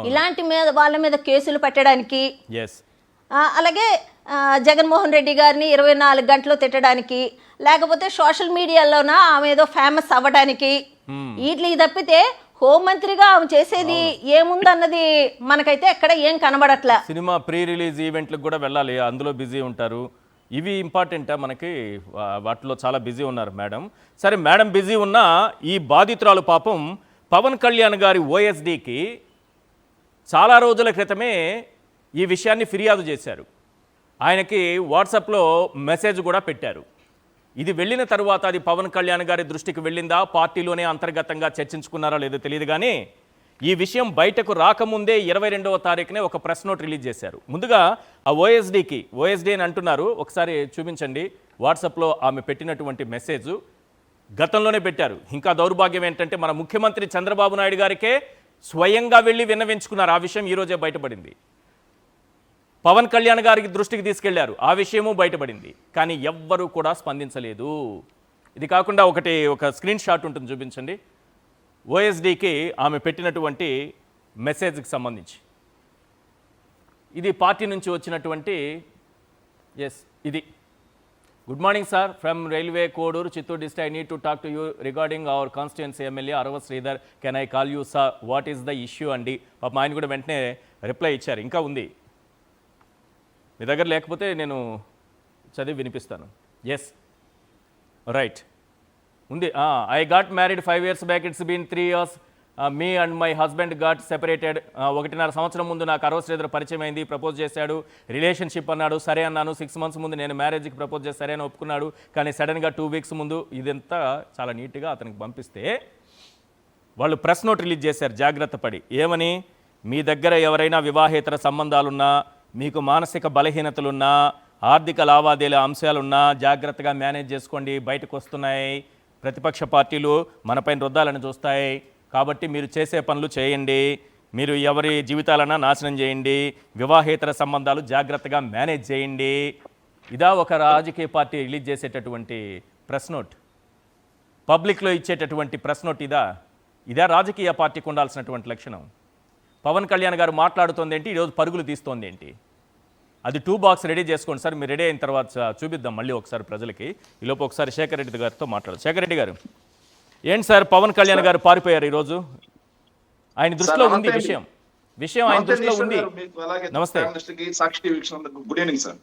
ఇలాంటి వాళ్ళ మీద కేసులు పెట్టడానికి, అలాగే జగన్మోహన్ రెడ్డి గారిని 24 గంటలు తిట్టడానికి, లేకపోతే సోషల్ మీడియాలోన ఆమె ఏదో ఫేమస్ అవ్వడానికి, వీటికి తప్పితే హోంమంత్రిగా ఆమె చేసేది ఏముందన్నది మనకైతే ఎక్కడ ఏం కనబడట్లే. సినిమా ప్రీ రిలీజ్ ఈవెంట్లకు కూడా వెళ్ళాలి, అందులో బిజీ ఉంటారు. ఇవి ఇంపార్టెంటా మనకి? వాటిలో చాలా బిజీ ఉన్నారు మేడం. సరే మేడం బిజీ ఉన్నా ఈ బాధితురాలు పాపం పవన్ కళ్యాణ్ గారి ఓఎస్డీకి చాలా రోజుల క్రితమే ఈ విషయాన్ని ఫిర్యాదు చేశారు. ఆయనకి వాట్సాప్లో మెసేజ్ కూడా పెట్టారు. ఇది వెళ్ళిన తరువాత అది పవన్ కళ్యాణ్ గారి దృష్టికి వెళ్ళిందా, పార్టీలోనే అంతర్గతంగా చర్చించుకున్నారా లేదో తెలియదు. కానీ ఈ విషయం బయటకు రాకముందే 22వ తారీఖునే ఒక ప్రెస్ నోట్ రిలీజ్ చేశారు. ముందుగా ఆ ఓఎస్డీ అని అంటున్నారు, ఒకసారి చూపించండి. వాట్సాప్లో ఆమె పెట్టినటువంటి మెసేజ్ గతంలోనే పెట్టారు. ఇంకా దౌర్భాగ్యం ఏంటంటే మన ముఖ్యమంత్రి చంద్రబాబు నాయుడు గారికే స్వయంగా వెళ్ళి విన్నవించుకున్నారు. ఆ విషయం ఈరోజే బయటపడింది. పవన్ కళ్యాణ్ గారికి దృష్టికి తీసుకెళ్లారు, ఆ విషయము బయటపడింది. కానీ ఎవ్వరూ కూడా స్పందించలేదు. ఇది కాకుండా ఒక స్క్రీన్ షాట్ ఉంటుంది, చూపించండి. ఓఎస్డీకి ఆమె పెట్టినటువంటి మెసేజ్కి సంబంధించి ఇది పార్టీ నుంచి వచ్చినటువంటి ఇది. Good morning sir, from railway Koduru Chittoor district. I need to talk to you regarding our constituency MLA Arava Sridhar. Can I call you sir? What is the issue అండి? పాపం ఆయన కూడా వెంటనే రిప్లై ఇచ్చారు. ఇంకా ఉంది, మీ దగ్గర లేకపోతే నేను చదివి వినిపిస్తాను. రైట్ ఉంది. I got married 5 years back, it's been 3 years. Me and my husband got separated. 1.5 సంవత్సరం ముందు నాకు ఆరవ శ్రీధర్ పరిచయం అయింది, ప్రపోజ్ చేశాడు, రిలేషన్షిప్ అన్నాడు, సరే అన్నాను. 6 months ముందు నేను మ్యారేజ్కి ప్రపోజ్ చేసి సరే అని ఒప్పుకున్నాడు. కానీ సడన్గా 2 weeks ముందు ఇదంతా చాలా నీట్గా అతనికి పంపిస్తే వాళ్ళు ప్రెస్ నోట్ రిలీజ్ చేశారు జాగ్రత్త పడి. ఏమని? మీ దగ్గర ఎవరైనా వివాహేతర సంబంధాలున్నా, మీకు మానసిక బలహీనతలున్నా, ఆర్థిక లావాదేవీల అంశాలున్నా జాగ్రత్తగా మేనేజ్ చేసుకోండి. బయటకు వస్తున్నాయి, ప్రతిపక్ష పార్టీలు మనపైన రుద్దాలని చూస్తాయి, కాబట్టి మీరు చేసే పనులు చేయండి, మీరు ఎవరి జీవితాలన్నా నాశనం చేయండి, వివాహేతర సంబంధాలు జాగ్రత్తగా మేనేజ్ చేయండి. ఇదా ఒక రాజకీయ పార్టీ రిలీజ్ చేసేటటువంటి ప్రెస్ నోట్, పబ్లిక్లో ఇచ్చేటటువంటి ప్రెస్ నోట్? ఇదా రాజకీయ పార్టీకి ఉండాల్సినటువంటి లక్షణం? పవన్ కళ్యాణ్ గారు మాట్లాడుతోంది ఏంటి, ఈరోజు పరుగులు తీస్తోంది ఏంటి? అది 2 బాక్స్ రెడీ చేసుకోండి సార్. మీరు రెడీ అయిన తర్వాత చూపిద్దాం మళ్ళీ ఒకసారి ప్రజలకి. ఈలోపు ఒకసారి శేఖర్ రెడ్డి గారితో మాట్లాడు. శేఖర్ రెడ్డి గారు, ఏంటి సార్ పవన్ కళ్యాణ్ గారు పారిపోయారు ఈరోజు? ఆయన దృష్టిలో ఉంది విషయం ఆయన దృష్టిలో ఉంది. నమస్తే. Good evening sir.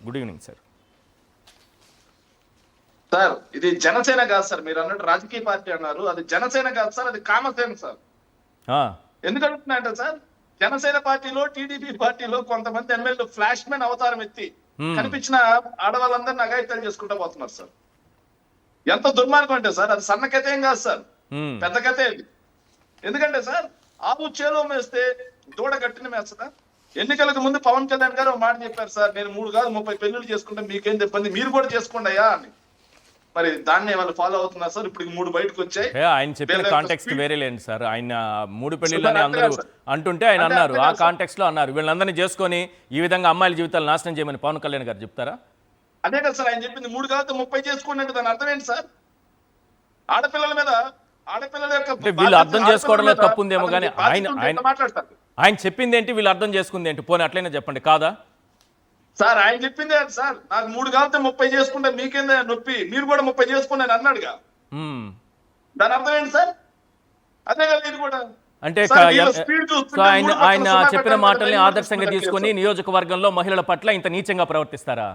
Good evening sir. Sir ఇది జనసేన కాదు సార్, మీరు అన్నట్టు రాజకీయ పార్టీ అన్నారు, అది జనసేన కాదు సార్, అది కామసేన సార్. ఎందుకు అడుగుతున్నా అంటే సార్, జనసేన పార్టీలో టీడీపీ పార్టీలో కొంతమంది ఎమ్మెల్యేలు ఫ్లాష్ మ్యాన్ అవతారం ఎత్తి కనిపించిన ఆడవాళ్ళందరినీ అఘాయిత్యాలు చేసుకుంటూ పోతున్నారు సార్. ఎంత దుర్మార్గం అంటే సార్, అది సన్న కథ ఏం కాదు సార్, పెద్ద కథే. ఎందుకంటే సార్, ఆవు చేలో మేస్తే దూడ గట్టిని మేస్తుందా? ఎన్నికలకు ముందు పవన్ కళ్యాణ్ గారు ఒక మాట చెప్పారు సార్, నేను 3 కాదు 30 పెళ్లిళ్ళు చేసుకుంటే మీకేం చెప్పండి, మీరు కూడా చేసుకోండి అయ్యా అని. మరి దాన్ని వాళ్ళు ఫాలో అవుతున్నారు సార్. ఇప్పుడు 3 బయటకు వచ్చాయి. ఆయన చెప్పిన కాంటెక్స్ట్ వేరే లేండి సార్. ఆయన 3 పెళ్లిళ్ళని అందరూ అంటుంటే ఆయన అన్నారు, ఆ కాంటెక్స్ట్ లో అన్నారు, వీళ్ళందరినీ చేసుకొని ఈ విధంగా అమ్మాయిల జీవితాలు నాశనం చేయమని పవన్ కళ్యాణ్ గారు చెప్తారా? అదే కదా సార్ ఆయన చెప్పింది, 3 కాదు 30 చేసుకోండి అంటే దాని అర్థం ఏంటి సార్? ఆడపిల్లల మీద, ఆడపిల్లల యొక్క వీళ్ళు అర్థం చేసుకోవడంలో తప్పు ఉందేమో కానీ ఆయన మాట్లాడతారు. ఆయన చెప్పింది ఏంటి, వీళ్ళు అర్థం చేసుకుంది ఏంటి? పోనీ అట్లయినా చెప్పండి. కాదా సార్ ఆయన చెప్పిందే సార్, నాకు 3 కాదు 30 చేసుకుంటే మీకేందే నొప్పి, మీరు కూడా 30 చేసుకోండి అని అన్నాడుగా. దాని అర్థం ఏంటి సార్? అదే కదా ఇది కూడా. అంటే ఆయన చెప్పిన మాటల్ని ఆదర్శంగా తీసుకొని నియోజకవర్గంలో మహిళల పట్ల ఇంత నీచంగా ప్రవర్తిస్తారా?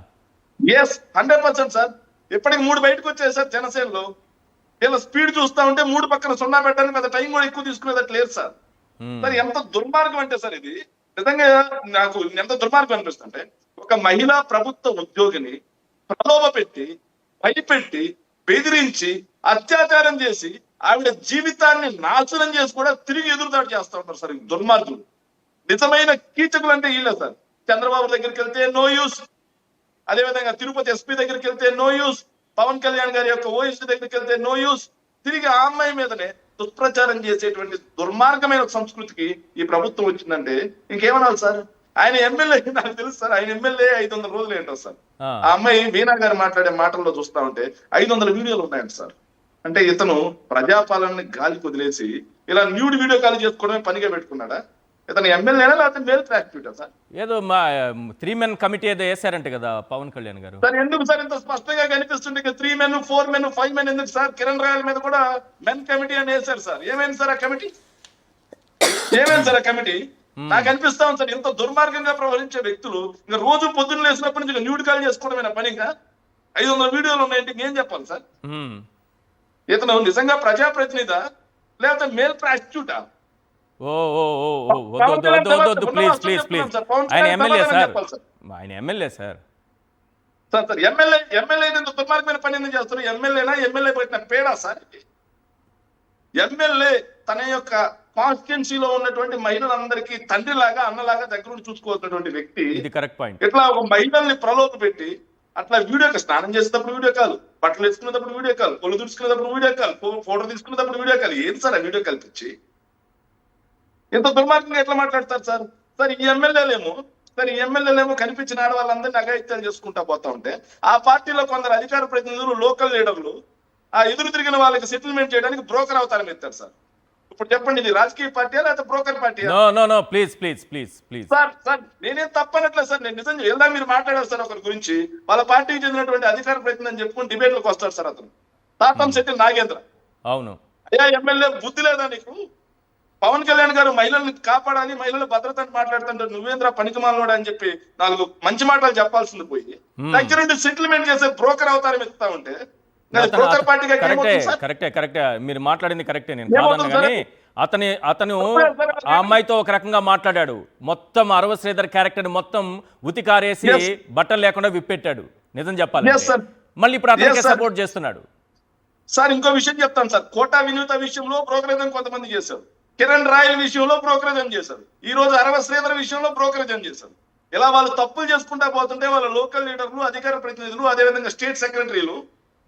Yes 100% sir. ఇప్పటికి 3 బయటకు వచ్చాయి సార్ జనసేనలో. వీళ్ళ స్పీడ్ చూస్తా ఉంటే 3 పక్కన 0 పెట్టడానికి పెద్ద టైం కూడా ఎక్కువ తీసుకునేదట్టు లేదు సార్. సార్ ఎంత దుర్మార్గం అంటే సార్, ఇది నిజంగా నాకు ఎంత దుర్మార్గం అనిపిస్తుంటే, ఒక మహిళా ప్రభుత్వ ఉద్యోగిని ప్రలోభ పెట్టి, భయపెట్టి, బెదిరించి, అత్యాచారం చేసి ఆవిడ జీవితాన్ని నాశనం చేసి కూడా తిరిగి ఎదురుదాడి చేస్తూ ఉంటారు సార్ ఈ దుర్మార్గులు. నిజమైన కీచకులు అంటే వీళ్ళే సార్. చంద్రబాబు దగ్గరికి వెళ్తే నో యూస్, అదేవిధంగా తిరుపతి ఎస్పీ దగ్గరికి వెళ్తే నో యూస్, పవన్ కళ్యాణ్ గారి యొక్క ఓఎస్డీ దగ్గరికి వెళ్తే నో యూస్. తిరిగి ఆ అమ్మాయి మీదనే దుష్ప్రచారం చేసేటువంటి దుర్మార్గమైన సంస్కృతికి ఈ ప్రభుత్వం వచ్చిందంటే ఇంకేమనాలి సార్? ఆయన ఎమ్మెల్యే, నాకు తెలుసు సార్, ఆయన ఎమ్మెల్యే 500 రోజులు ఏంటో సార్. ఆ అమ్మాయి వీణా గారు మాట్లాడే మాటల్లో చూస్తా ఉంటే 500 వీడియోలు ఉన్నాయంట సార్. అంటే ఇతను ప్రజాపాలనని గాలికి వదిలేసి ఇలా న్యూడ్ వీడియో కాల్ చేసుకోవడమే పనిగా పెట్టుకున్నాడా? ఇతను ఎమ్మెల్యేనా లేకపోతే మేల్ ప్రాసిక్యూటర్ సార్? ఏదో మా 3 మెన్ కమిటీ ఏదో వేశారంట కదా పవన్ కళ్యాణ్ గారు. సార్ ఎందుకు సార్ ఇంత స్పష్టంగా కనిపిస్తుంది? 3 మెన్ 4 మెన్ 5 మెన్ ఎందుకు సార్? కిరణ్ రాయల్ మీద కూడా మెన్ కమిటీ అని వేశారు సార్. ఏమైంది సార్ ఆ కమిటీ? ఏమైంది సార్ ఆ కమిటీ? నాకు అనిపిస్తా ఉంది సార్, ఇంత దుర్మార్గంగా ప్రవహించే వ్యక్తులు ఇంకా రోజు పొద్దున్న లేసినప్పటి నుంచి న్యూడ్ కాల్ చేసుకోవడమేనా పని? ఇంకా 500 వీడియోలు ఉన్నాయంటే ఇంకేం చెప్పాలి సార్? ఇతను నిజంగా ప్రజాప్రతినిధా లేకపోతే మేల్ ప్రాసిక్యూటా? ప్లీజ్ ఆయన ఎమ్మెల్యే సార్, ఆయన ఎమ్మెల్యే సార్. సార్ ఎమ్మెల్యే ఇంత దుర్మార్గమైన పని ఎందుకు చేస్తారు? ఎమ్మెల్యేనా ఎమ్మెల్యే పెట్టిన పేడా సార్? ఎమ్మెల్యే తన యొక్క కాన్స్టిట్యున్సీలో ఉన్నటువంటి మహిళలందరికీ తండ్రిలాగా అన్నలాగా దగ్గరుండి చూసుకోవాల్సినటువంటి వ్యక్తి. ఇది కరెక్ట్ పాయింట్. ఇట్లా ఒక మహిళల్ని ప్రలోభ పెట్టి అట్లా వీడియో స్నానం చేసేటప్పుడు వీడియో కాల్, బట్టలు వేసుకునేటప్పుడు వీడియో కాల్, కొలు దుడుచుకునేటప్పుడు వీడియో కాల్, ఫోటో తీసుకునేటప్పుడు వీడియో కాల్. ఏం సార్ ఆ వీడియో కల్పించి ఇంత దుర్మార్గంగా ఎట్లా మాట్లాడతారు సార్? సార్ ఈ ఎమ్మెల్యేలేమో కనిపించిన ఆడవాళ్ళందరినీ అఘాయిత్యాలు చేసుకుంటా పోతా ఉంటే, ఆ పార్టీలో కొందరు అధికార ప్రతినిధులు, లోకల్ లీడర్లు ఆ ఎదురు తిరిగిన వాళ్ళకి సెటిల్మెంట్ చేయడానికి బ్రోకర్ అవతారం ఎత్తారు సార్. ఇప్పుడు చెప్పండి, ఇది రాజకీయ పార్టీయా లేకపోతే బ్రోకర్ పార్టీ? ప్లీజ్ సార్ నేనేం తప్పనట్లేదు సార్. నేను నిజంగా ఎలా మీరు మాట్లాడారు సార్ ఒకరి గురించి, వాళ్ళ పార్టీకి చెందినటువంటి అధికార ప్రతినిధి అని చెప్పుకుని డిబేట్లకు వస్తాడు సార్ అతను. తాతం సెటిల్ నాగేంద్ర. అవును అయ్యా ఎమ్మెల్యే బుద్ధి లేదా నీకు? పవన్ కళ్యాణ్ గారు మహిళల్ని కాపాడాలి, మహిళల భద్రతని మాట్లాడుతుంటారు, నువ్వేంద్ర పనికిమాలినోడు అని చెప్పి 4 మంచి మాటలు చెప్పాల్సింది పోయి దగ్గరుండి సెటిల్మెంట్ చేసే బ్రోకర్ అవతారం ఎత్తుతా ఉంటే బ్రోకర్ పార్టీగా కరెక్టే మీరు మాట్లాడింది కరెక్టే, నేను కాదన్నా కానీ అతను ఆ అమ్మాయితో ఒక రకంగా మాట్లాడాడు. మొత్తం అరవ శ్రీధర్ క్యారెక్టర్ మొత్తం ఉతికారేసి బట్టలు లేకుండా విప్పెట్టాడు. నిజం చెప్పాలి, మళ్ళీ ఇప్పుడు అతనికి సపోర్ట్ చేస్తున్నాడు సార్. ఇంకో విషయం చెప్తాను సార్, కోటా వినూత విషయంలో బ్రోకరేజం కొంతమంది చేశారు, కిరణ్ రాయల్ విషయంలో బ్రోకరేజం చేశారు, ఈ రోజు అరవ శ్రీధర్ విషయంలో బ్రోకరేజం చేశారు. ఇలా వాళ్ళు తప్పులు చేసుకుంటా పోతుంటే వాళ్ళ లోకల్ లీడర్లు, అధికార ప్రతినిధులు, అదేవిధంగా స్టేట్ సెక్రటరీలు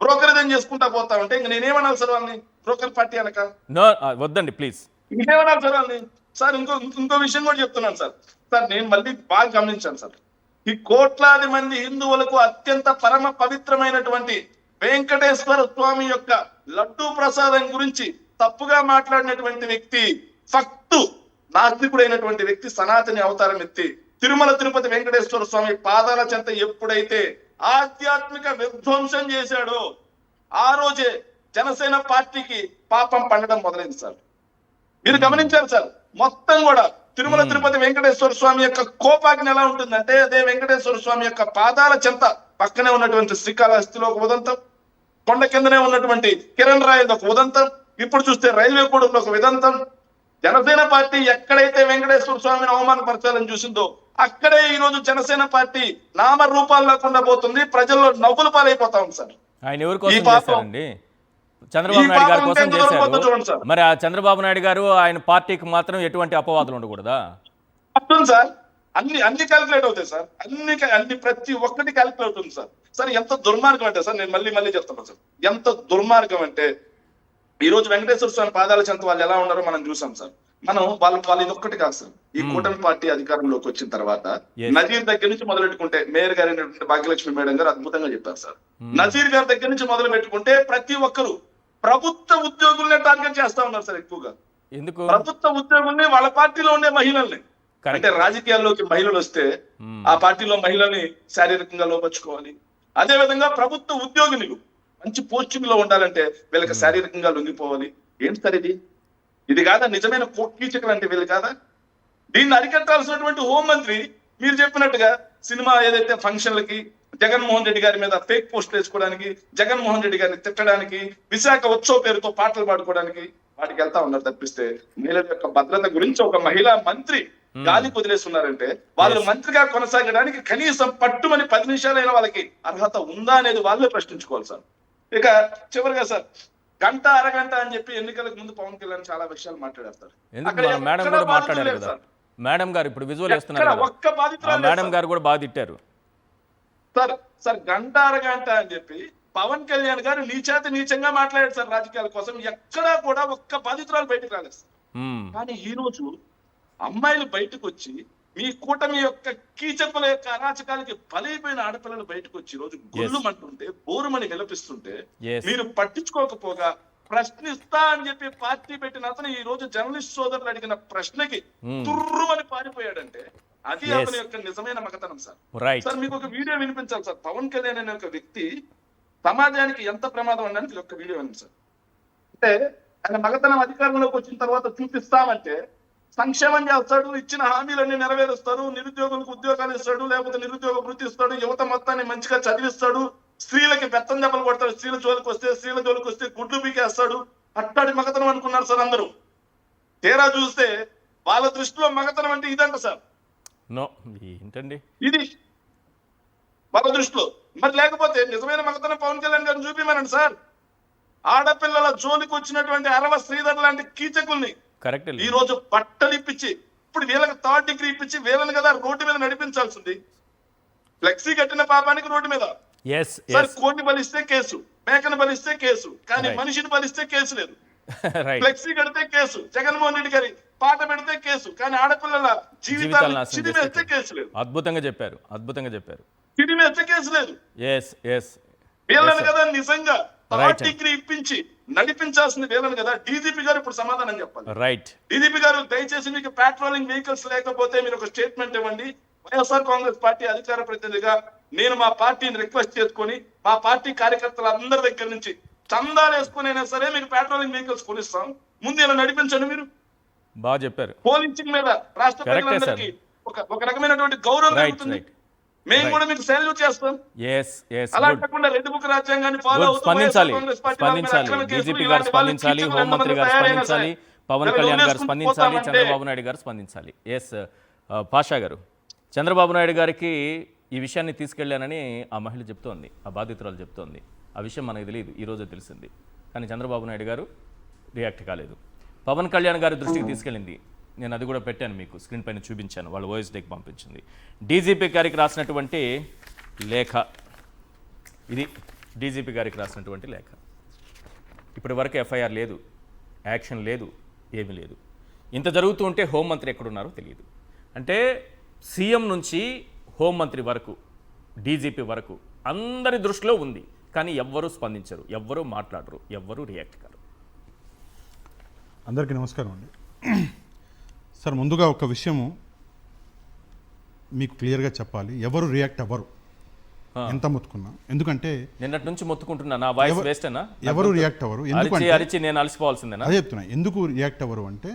బ్రోకరేజం చేసుకుంటా పోతా ఉంటే ఇంక నేనేమనాలి సార్ వాళ్ళని? బ్రోకర్ పార్టీ అనక నో వద్దండి ప్లీజ్. ఇంకేమనాలి సార్ వాళ్ళని? సార్ ఇంకో విషయం కూడా చెప్తున్నాను సార్. సార్ నేను మళ్ళీ బాగా గమనించాను సార్. ఈ కోట్లాది మంది హిందువులకు అత్యంత పరమ పవిత్రమైనటువంటి వెంకటేశ్వర స్వామి యొక్క లడ్డూ ప్రసాదం గురించి తప్పుగా మాట్లాడినటువంటి వ్యక్తి, ఫక్తు నాస్తికుడైనటువంటి వ్యక్తి, సనాతని అవతారం ఎత్తి తిరుమల తిరుపతి వెంకటేశ్వర స్వామి పాదాల చెంత ఎప్పుడైతే ఆధ్యాత్మిక విధ్వంసం చేశాడో ఆ రోజే జనసేన పార్టీకి పాపం పండడం మొదలైంది సార్. మీరు గమనించారు సార్, మొత్తం కూడా తిరుమల తిరుపతి వెంకటేశ్వర స్వామి యొక్క కోపాగ్ని ఎలా ఉంటుందంటే, అదే వెంకటేశ్వర స్వామి యొక్క పాదాల చెంత పక్కనే ఉన్నటువంటి శ్రీకాళహస్తిలో ఒక ఉదంతం, కొండ కిందనే ఉన్నటువంటి కిరణ్ రాయల్ ఒక ఉదంతం, ఇప్పుడు చూస్తే రైల్వే కూడంలో ఒక విదంతం. జనసేన పార్టీ ఎక్కడైతే వెంకటేశ్వర స్వామిని అవమానపరచాలని చూసిందో అక్కడే ఈ రోజు జనసేన పార్టీ నామరూపాలు లేకుండా పోతుంది, ప్రజల్లో నవ్వుల పాలైపోతా ఉంది సార్. ఆయన ఎవరి కోసం చేశారండి? చంద్రబాబు నాయుడు గారి కోసం చేశారు. మరి ఆ చంద్రబాబు నాయుడు గారు ఆయన పార్టీకి మాత్రం ఎటువంటి అపవాదులు ఉండకూడదా? అవుతుంది సార్, అన్ని క్యాలిక్యులేట్ అవుతాయి సార్, అన్ని ప్రతి ఒక్కటి క్యాలిక్యులేట్ అవుతుంది సార్. సార్ ఎంత దుర్మార్గం అంటే సార్, నేను మళ్ళీ చెప్తాను సార్, ఎంత దుర్మార్గం అంటే ఈ రోజు వెంకటేశ్వర స్వామి పాదాల చెంత వాళ్ళు ఎలా ఉన్నారో మనం చూసాం సార్. మనం వాళ్ళు ఇది ఒక్కటి కాదు సార్, ఈ కూటమి పార్టీ అధికారంలోకి వచ్చిన తర్వాత నజీర్ దగ్గర నుంచి మొదలెట్టుకుంటే మేయర్ గారు అయినటువంటి భాగ్యలక్ష్మి మేడం గారు అద్భుతంగా చెప్పారు సార్. నజీర్ గారి దగ్గర నుంచి మొదలు పెట్టుకుంటే ప్రతి ఒక్కరు ప్రభుత్వ ఉద్యోగుల్నే టార్గెట్ చేస్తా ఉన్నారు సార్. ఎక్కువగా ఎందుకు? ప్రభుత్వ ఉద్యోగుల్ని, వాళ్ళ పార్టీలో ఉండే మహిళల్ని, అంటే రాజకీయాల్లోకి మహిళలు వస్తే ఆ పార్టీలో మహిళల్ని శారీరకంగా లోపరుచుకోవాలి. అదే విధంగా ప్రభుత్వ ఉద్యోగులు మంచి పోస్టింగ్ లో ఉండాలంటే వీళ్ళకి శారీరకంగా లొంగిపోవాలి. ఏంటి సార్ ఇది కాదా నిజమైన కీచకులు అంటే? వీళ్ళు కాదా? దీన్ని అరికట్టాల్సినటువంటి హోంమంత్రి మీరు చెప్పినట్టుగా సినిమా ఏదైతే ఫంక్షన్లకి జగన్మోహన్ రెడ్డి గారి మీద ఫేక్ పోస్టులు వేసుకోవడానికి, జగన్మోహన్ రెడ్డి గారిని తిట్టడానికి, విశాఖ ఉత్సవ పేరుతో పాటలు పాడుకోవడానికి వాటికి వెళ్తా ఉన్నారు తప్పిస్తే మహిళల యొక్క భద్రత గురించి ఒక మహిళా మంత్రి గాలికి వదిలేస్తున్నారంటే వాళ్ళు మంత్రిగా కొనసాగడానికి కనీసం పట్టుమని 10 నిమిషాలైనా వాళ్ళకి అర్హత ఉందా అనేది వాళ్ళే ప్రశ్నించుకోవాలి సార్. ఇక చివరిగా సార్, గంట అరగంట అని చెప్పి ఎన్నికలకు ముందు పవన్ కళ్యాణ్ చాలా విషయాలు మాట్లాడతారు. మేడం కూడా మాట్లాడారు కదా, మేడం గారు ఇప్పుడు విజువల్ వేస్తున్నారు, ఒక్క బాధితురాలు మేడం గారు కూడా బాగా తిట్టారు సార్. గంట అరగంట అని చెప్పి పవన్ కళ్యాణ్ గారు నీచంగా మాట్లాడారు సార్. రాజకీయాల కోసం ఎక్కడా కూడా ఒక్క బాధితురాలు బయటకు రాలేదు సార్. కానీ ఈ రోజు అమ్మాయిలు బయటకు వచ్చి మీ కూటమి యొక్క కీచకుల యొక్క అరాచకాలకి బలైపోయిన ఆడపిల్లలు బయటకు వచ్చి రోజు గొల్లుమంటుంటే, బోరుమని విలపిస్తుంటే మీరు పట్టించుకోకపోగా ప్రశ్నిస్తా అని చెప్పి పార్టీ పెట్టిన అతను ఈ రోజు జర్నలిస్ట్ సోదరులు అడిగిన ప్రశ్నకి తుర్రుమని పారిపోయాడంటే అది అతని యొక్క నిజమైన మగతనం సార్. సార్ మీకు ఒక వీడియో వినిపించాలి సార్. పవన్ కళ్యాణ్ అనే ఒక వ్యక్తి సమాజానికి ఎంత ప్రమాదం ఉండడానికి ఒక వీడియో ఉంది సార్. అంటే ఆయన మగతనం అధికారంలోకి వచ్చిన తర్వాత చూపిస్తామంటే సంక్షేమం చేస్తాడు, ఇచ్చిన హామీలన్నీ నెరవేరుస్తాడు, నిరుద్యోగులకు ఉద్యోగాలు ఇస్తాడు, లేకపోతే నిరుద్యోగ వృత్తి ఇస్తాడు, యువత మొత్తాన్ని మంచిగా చదివిస్తాడు, స్త్రీలకి బెత్తం దెబ్బలు కొడతాడు, స్త్రీల జోలికి వస్తే గుడ్లు పీకేస్తాడు. అట్టాడి మగతనం అనుకున్నారు సార్ అందరూ. తీరా చూస్తే వాళ్ళ దృష్టిలో మగతనం అంటే ఇదంట సార్. ఏంటండి ఇది వాళ్ళ దృష్టిలో. మరి లేకపోతే నిజమైన మగతనం పవన్ కళ్యాణ్ గారిని చూపిమనండి సార్. ఆడపిల్లల జోలికి వచ్చినటువంటి అరవ శ్రీధర్ లాంటి కీచకుల్ని ఈ రోజు బట్టలు ఇప్పించి, ఇప్పుడు వీళ్ళకి 3rd డిగ్రీ ఇప్పించి వీళ్ళని కదా రోడ్డు మీద నడిపించాల్సింది. ఫ్లెక్సీ కట్టిన పాపానికి రోడ్డు మీద సార్. కోడిని బలిస్తే కేసు, మేకను బలిస్తే కేసు, కానీ మనిషిని బలిస్తే కేసు లేదు. ఫ్లెక్సీ కడితే కేసు, జగన్మోహన్ రెడ్డి గారి పాట పెడితే కేసు, కానీ ఆడపిల్లల జీవితాలను చిదిమేస్తే కేసు లేదు. అద్భుతంగా చెప్పారు. చిదిమేస్తే కేసు లేదు. వీళ్ళని కదా నిజంగా 3rd డిగ్రీ ఇప్పించి నడిపించాల్సింది వీళ్ళని కదా. డీజీపీ గారు ఇప్పుడు సమాధానం చెప్పాలి. డీజీపీ గారు దయచేసి మీకు పెట్రోలింగ్ వెహికల్స్ లేకపోతే మీరు ఒక స్టేట్మెంట్ ఇవ్వండి. వైఎస్ఆర్ కాంగ్రెస్ పార్టీ అధికార ప్రతినిధిగా నేను మా పార్టీని రిక్వెస్ట్ చేసుకుని మా పార్టీ కార్యకర్తల అందరి దగ్గర నుంచి చందాలు వేసుకునైనా సరే మీకు పెట్రోలింగ్ వెహికల్స్ కొనిస్తాం, ముందు ఇలా నడిపించండి. మీరు బాగా చెప్పారు. పోలించింగ్ మీద రాష్ట్ర ప్రజలందరికీ ఒక రకమైనటువంటి గౌరవం కలుగుతుంది. మేము కూడా మీకు సెల్యూట్ చేస్తాం. అలా కాకుండా రెడ్ బుక్ రాజ్యాంగాన్ని ఫాలో అవుతూ స్పందించాలి. డీజీపీ గారు స్పందించాలి, హోంమంత్రి గారు స్పందించాలి, పవన్ కళ్యాణ్ గారు స్పందించాలి, చంద్రబాబు నాయుడు గారు స్పందించాలి. పాషా గారు, చంద్రబాబు నాయుడు గారికి ఈ విషయాన్ని తీసుకెళ్లానని ఆ మహిళ చెప్తోంది, ఆ బాధితురాలు చెప్తోంది. ఆ విషయం మనకు తెలియదు, ఈ రోజు తెలిసింది. కానీ చంద్రబాబు నాయుడు గారు రియాక్ట్ కాలేదు. పవన్ కళ్యాణ్ గారి దృష్టికి తీసుకెళ్ళింది. నేను అది కూడా పెట్టాను, మీకు స్క్రీన్ పైన చూపించాను, వాళ్ళు వాయిస్ డేకి పంపించింది. డీజీపీ గారికి రాసినటువంటి లేఖ ఇది. డీజీపీ గారికి రాసినటువంటి లేఖ. ఇప్పటి వరకు ఎఫ్ఐఆర్ లేదు, యాక్షన్ లేదు, ఏమీ లేదు. ఇంత జరుగుతూ ఉంటే హోంమంత్రి ఎక్కడున్నారో తెలియదు. అంటే సీఎం నుంచి హోంమంత్రి వరకు, డీజీపీ వరకు అందరి దృష్టిలో ఉంది. కానీ ఎవ్వరూ స్పందించరు, ఎవ్వరూ మాట్లాడరు, ఎవ్వరూ రియాక్ట్ కారు. అందరికీ నమస్కారం అండి. సార్, ముందుగా ఒక విషయము మీకు క్లియర్గా చెప్పాలి. ఎవరు రియాక్ట్ అవ్వరు ఎంత మొత్తుకున్నా. ఎందుకంటే నిన్నటి నుంచి మొత్తుకుంటున్నా, నా వాయిస్ వేస్ట్ అన్నా. ఎవరు రియాక్ట్ అవ్వరు. అరిచి నేను అలసిపోవాల్సిందేనా? అదే చెప్తున్నా. ఎందుకు రియాక్ట్ అవ్వరు అంటే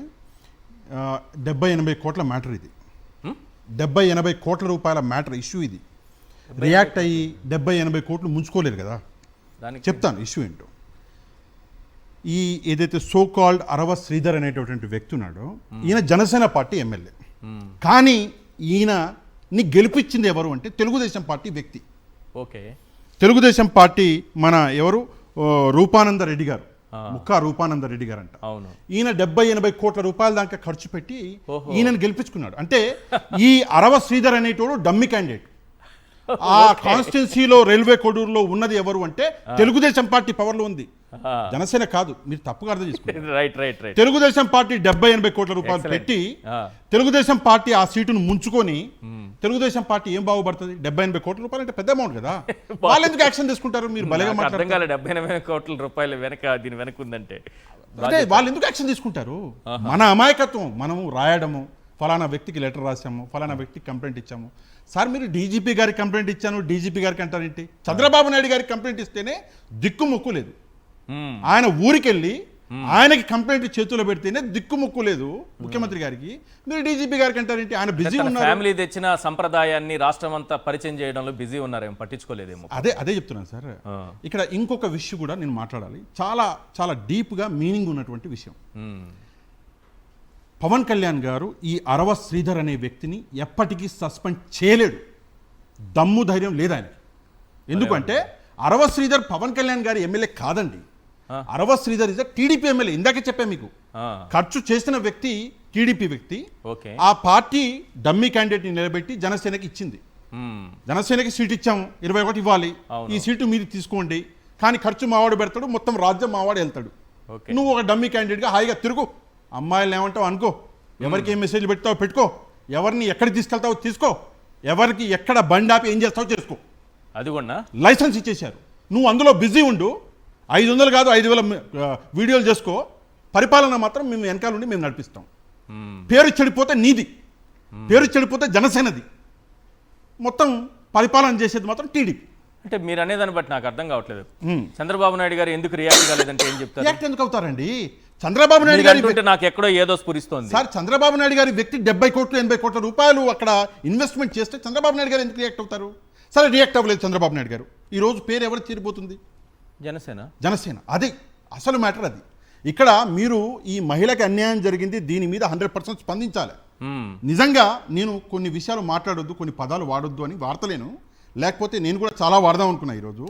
70-80 కోట్ల మ్యాటర్ ఇది. 70-80 కోట్ల రూపాయల మ్యాటర్ ఇష్యూ ఇది. రియాక్ట్ అయ్యి 70-80 కోట్లు ముంచుకోలేరు కదా. చెప్తాను ఇష్యూ ఏంటో. ఈ ఏదైతే సో కాల్డ్ అరవ శ్రీధర్ అనేటటువంటి వ్యక్తి ఉన్నాడో, ఈయన జనసేన పార్టీ ఎమ్మెల్యే. కానీ ఈయనని గెలిపించింది ఎవరు అంటే తెలుగుదేశం పార్టీ వ్యక్తి. ఓకే. తెలుగుదేశం పార్టీ మన ఎవరు రూపానంద రెడ్డి గారు, ముక్కా రూపానంద రెడ్డి గారు అంట. అవును. ఈయన 70-80 కోట్ల రూపాయల దాకా ఖర్చు పెట్టి ఈయనను గెలిపించుకున్నాడు. అంటే ఈ అరవ శ్రీధర్ అనేటోడు డమ్మి క్యాండిడేట్. ఆ కాన్స్టిట్యున్సీలో రైల్వే కొడూరులో ఉన్నది ఎవరు అంటే తెలుగుదేశం పార్టీ పవర్లో ఉంది, జనసేన కాదు. మీరు తప్పుగా అర్థం చేసుకుంటారు. రైట్. తెలుగుదేశం పార్టీ 70-80 కోట్ల రూపాయలు పెట్టి తెలుగుదేశం పార్టీ ఆ సీటును ముంచుకొని తెలుగుదేశం పార్టీ ఏం బాగుపడుతుంది? 70-80 కోట్ల రూపాయలు అంటే పెద్ద అమౌంట్ కదా. వాళ్ళు ఎందుకు యాక్షన్ తీసుకుంటారు? మీరు బలగా మాట్లాడారు. 70-80 కోట్ల రూపాయలు దీని వెనక ఉందంటే అంటే వాళ్ళు ఎందుకు యాక్షన్ తీసుకుంటారు? మన అమాయకత్వం. మనము రాయడము, ఫలానా వ్యక్తికి లెటర్ రాసాము, ఫలానా వ్యక్తికి కంప్లైంట్ ఇచ్చాము. సార్, మీరు డీజీపీ గారికి కంప్లైంట్ ఇచ్చాను, డీజీపీ గారికి అంటారేంటి? చంద్రబాబు నాయుడు గారికి కంప్లైంట్ ఇస్తేనే దిక్కుముక్కు లేదు. ఆయన ఊరికి వెళ్ళి ఆయనకి కంప్లైంట్ చేతిలో పెడితేనే దిక్కుముక్కు లేదు ముఖ్యమంత్రి గారికి. మీరు డీజీపీ గారికి అంటారేంటి? ఆయన బిజీ ఉన్నారు. ఫ్యామిలీ తెచ్చిన సంప్రదాయాన్ని రాష్ట్రం అంతా పరిచయం చేయడంలో బిజీ ఉన్నారేమో, పట్టించుకోలేదేమో. అదే చెప్తున్నాను సార్. ఇక్కడ ఇంకొక విషయం కూడా నేను మాట్లాడాలి. చాలా చాలా డీప్గా మీనింగ్ ఉన్నటువంటి విషయం. పవన్ కళ్యాణ్ గారు ఈ అరవ శ్రీధర్ అనే వ్యక్తిని ఎప్పటికీ సస్పెండ్ చేయలేడు. దమ్ము ధైర్యం లేదు ఆయనకి. ఎందుకంటే అరవ శ్రీధర్ పవన్ కళ్యాణ్ గారి ఎమ్మెల్యే కాదండి. అరవ శ్రీధర్ ఇస్ టీడీపీ ఎమ్మెల్యే. ఇందాకే చెప్పాను మీకు. ఖర్చు చేసిన వ్యక్తి టీడీపీ వ్యక్తి. ఆ పార్టీ డమ్మీ క్యాండిడేట్ని నిలబెట్టి జనసేనకి ఇచ్చింది. జనసేనకి సీట్ ఇచ్చాము, 21 ఇవ్వాలి, ఈ సీటు మీరు తీసుకోండి, కానీ ఖర్చు మావాడు పెడతాడు, మొత్తం రాజ్యం మావాడు వెళ్తాడు. నువ్వు ఒక డమ్మీ క్యాండిడేట్గా హాయిగా తిరుగు, అమ్మాయిలు ఏమంటావు అనుకో, ఎవరికి ఏం మెసేజ్ పెడతావో పెట్టుకో, ఎవరిని ఎక్కడికి తీసుకెళ్తావో తీసుకో, ఎవరికి ఎక్కడ బండి ఆపి ఏం చేస్తావో చేసుకో. అది కూడా లైసెన్స్ ఇచ్చేశారు. నువ్వు అందులో బిజీ ఉండు. 500 కాదు 5,000 వీడియోలు చేసుకో. పరిపాలన మాత్రం మేము వెనకాల నుండి మేము నడిపిస్తాం. పేరు చెడిపోతే నీది, పేరు చెడిపోతే జనసేనది, మొత్తం పరిపాలన చేసేది మాత్రం టీడీపీ. అంటే మీరు అనేదాన్ని బట్టి నాకు అర్థం కావట్లేదు. చంద్రబాబు నాయుడు గారు ఎందుకు రియాక్ట్ కాలేదంటే ఏం చెప్తారు? రియాక్ట్ ఎందుకు అవుతారండి? చంద్రబాబు నాయుడు గారి నాకు ఎక్కడో ఏదో స్ఫురిస్తోంది సార్. చంద్రబాబు నాయుడు గారి వ్యక్తి 70 కోట్లు 80 కోట్ల రూపాయలు అక్కడ ఇన్వెస్ట్మెంట్ చేస్తే చంద్రబాబు నాయుడు గారు ఎందుకు రియాక్ట్ అవుతారు? సరే, రియాక్ట్ అవ్వలేదు చంద్రబాబు నాయుడు గారు. ఈ రోజు పేరు ఎవరు తీరిపోతుంది? జనసేన. అదే అసలు మ్యాటర్. అది ఇక్కడ మీరు ఈ మహిళకి అన్యాయం జరిగింది, దీని మీద 100% స్పందించాలి. నిజంగా నేను కొన్ని విషయాలు మాట్లాడొద్దు, కొన్ని పదాలు వాడొద్దు అని వాడతలేను, లేకపోతే నేను కూడా చాలా వాడదాం అనుకున్నా ఈరోజు.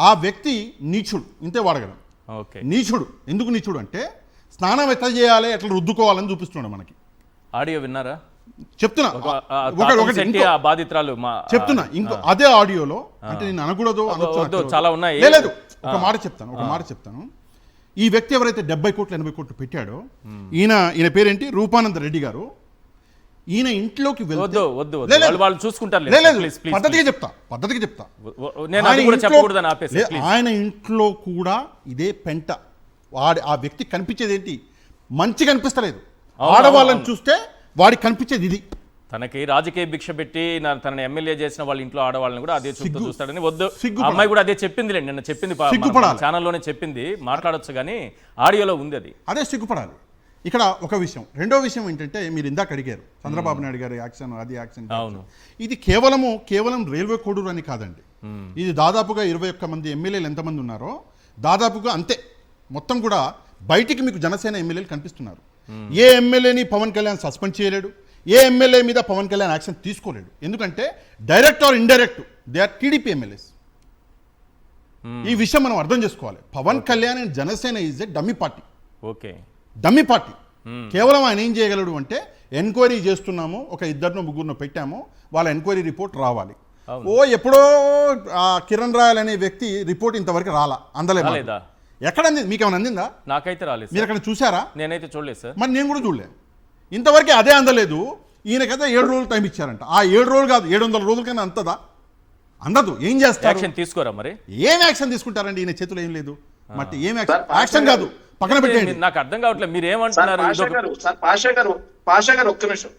ఆ వ్యక్తి నీచుడు, ఇంతే వాడగలను. నీచుడు. ఎందుకు నీచుడు అంటే స్నానం ఎట్లా చేయాలి, ఎట్లా రుద్దుకోవాలని చూపిస్తున్నాడు మనకి. ఆడియో విన్నారా? చెప్తున్నా. చెప్తున్నా ఇంకో అదే ఆడియోలో. అంటే నేను అనకూడదు, చాలా ఉన్నాయి. లేదు, ఒక మాట చెప్తాను. ఈ వ్యక్తి ఎవరైతే 70 కోట్లు 80 కోట్లు పెట్టాడో, ఈయన పేరేంటి? రూపానంద రెడ్డి గారు. ఈయన ఇంట్లోకి పద్ధతిగా చెప్తా. ఆయన ఇంట్లో కూడా ఇదే పెంట. ఆ వ్యక్తి కనిపించేది ఏంటి? మంచి కనిపిస్తలేదు. ఆడవాళ్ళని చూస్తే వాడికి కనిపించేది ఇది. తనకి రాజకీయ భిక్ష పెట్టి తనని ఎమ్మెల్యే చేసిన వాళ్ళ ఇంట్లో ఆడవాళ్ళని కూడా అదే చూస్తూ చూస్తాడని వద్దు. అమ్మాయి కూడా అదే చెప్పింది, నిన్న చెప్పింది, ఛానల్లోనే చెప్పింది, మాట్లాడొచ్చు కానీ ఆడియోలో ఉంది అది. అదే సిగ్గుపడాలి. ఇక్కడ ఒక విషయం. రెండో విషయం ఏంటంటే, మీరు ఇందాక అడిగారు చంద్రబాబు నాయుడు గారి యాక్షన్, అది యాక్షన్. ఇది కేవలం రైల్వే కోడూరు అని కాదండి. ఇది దాదాపుగా 21 మంది ఎమ్మెల్యేలు ఎంతమంది ఉన్నారో దాదాపుగా అంతే. మొత్తం కూడా బయటికి మీకు జనసేన ఎమ్మెల్యేలు కనిపిస్తున్నారు. ఏ ఎమ్మెల్యేని పవన్ కళ్యాణ్ సస్పెండ్ చేయలేడు, ఏ ఎమ్మెల్యే మీద పవన్ కళ్యాణ్ యాక్షన్ తీసుకోలేడు. ఎందుకంటే direct or indirect they are TDP MLAs. ఈ విషయం మనం అర్థం చేసుకోవాలి. Pavan Kalyan and Janasena is a dummy party. Dummy party. కేవలం ఆయన ఏం చేయగలడు అంటే, ఎంక్వైరీ చేస్తున్నాము, ఒక 2-3 పెట్టాము, వాళ్ళ ఎంక్వైరీ రిపోర్ట్ రావాలి. ఓ ఎప్పుడో ఆ కిరణ్ రాయల్ అనే వ్యక్తి రిపోర్ట్ ఇంతవరకు అందలేదు రాలేదా? ఎక్కడ అందింది? మీకు ఏమైనా అందిందా? నాకైతే రాలేదు మీరు సార్. అక్కడ చూసారా? నేనైతే చూడలేదు సార్. మరి నేను కూడా చూడలే. ఇంతవరకు అదే అందలేదు. ఈయనకైతే 7 రోజులు టైం ఇచ్చారంట. ఆ 7 రోజులు కాదు, 700 రోజుల కన్నా అంతదా? అందదు. ఏం చేస్తారు? యాక్షన్ తీసుకోరా మరి? ఏం యాక్షన్ తీసుకుంటారండి? ఈయన చేతిలో ఏం లేదు. మట్టి ఏం యాక్షన్ కాదు, పక్కన పెట్టండి. నాకు అర్థం కావట్లేదు మీరు ఏమంటున్నారు. పాషా గారు ఒక్క నిమిషం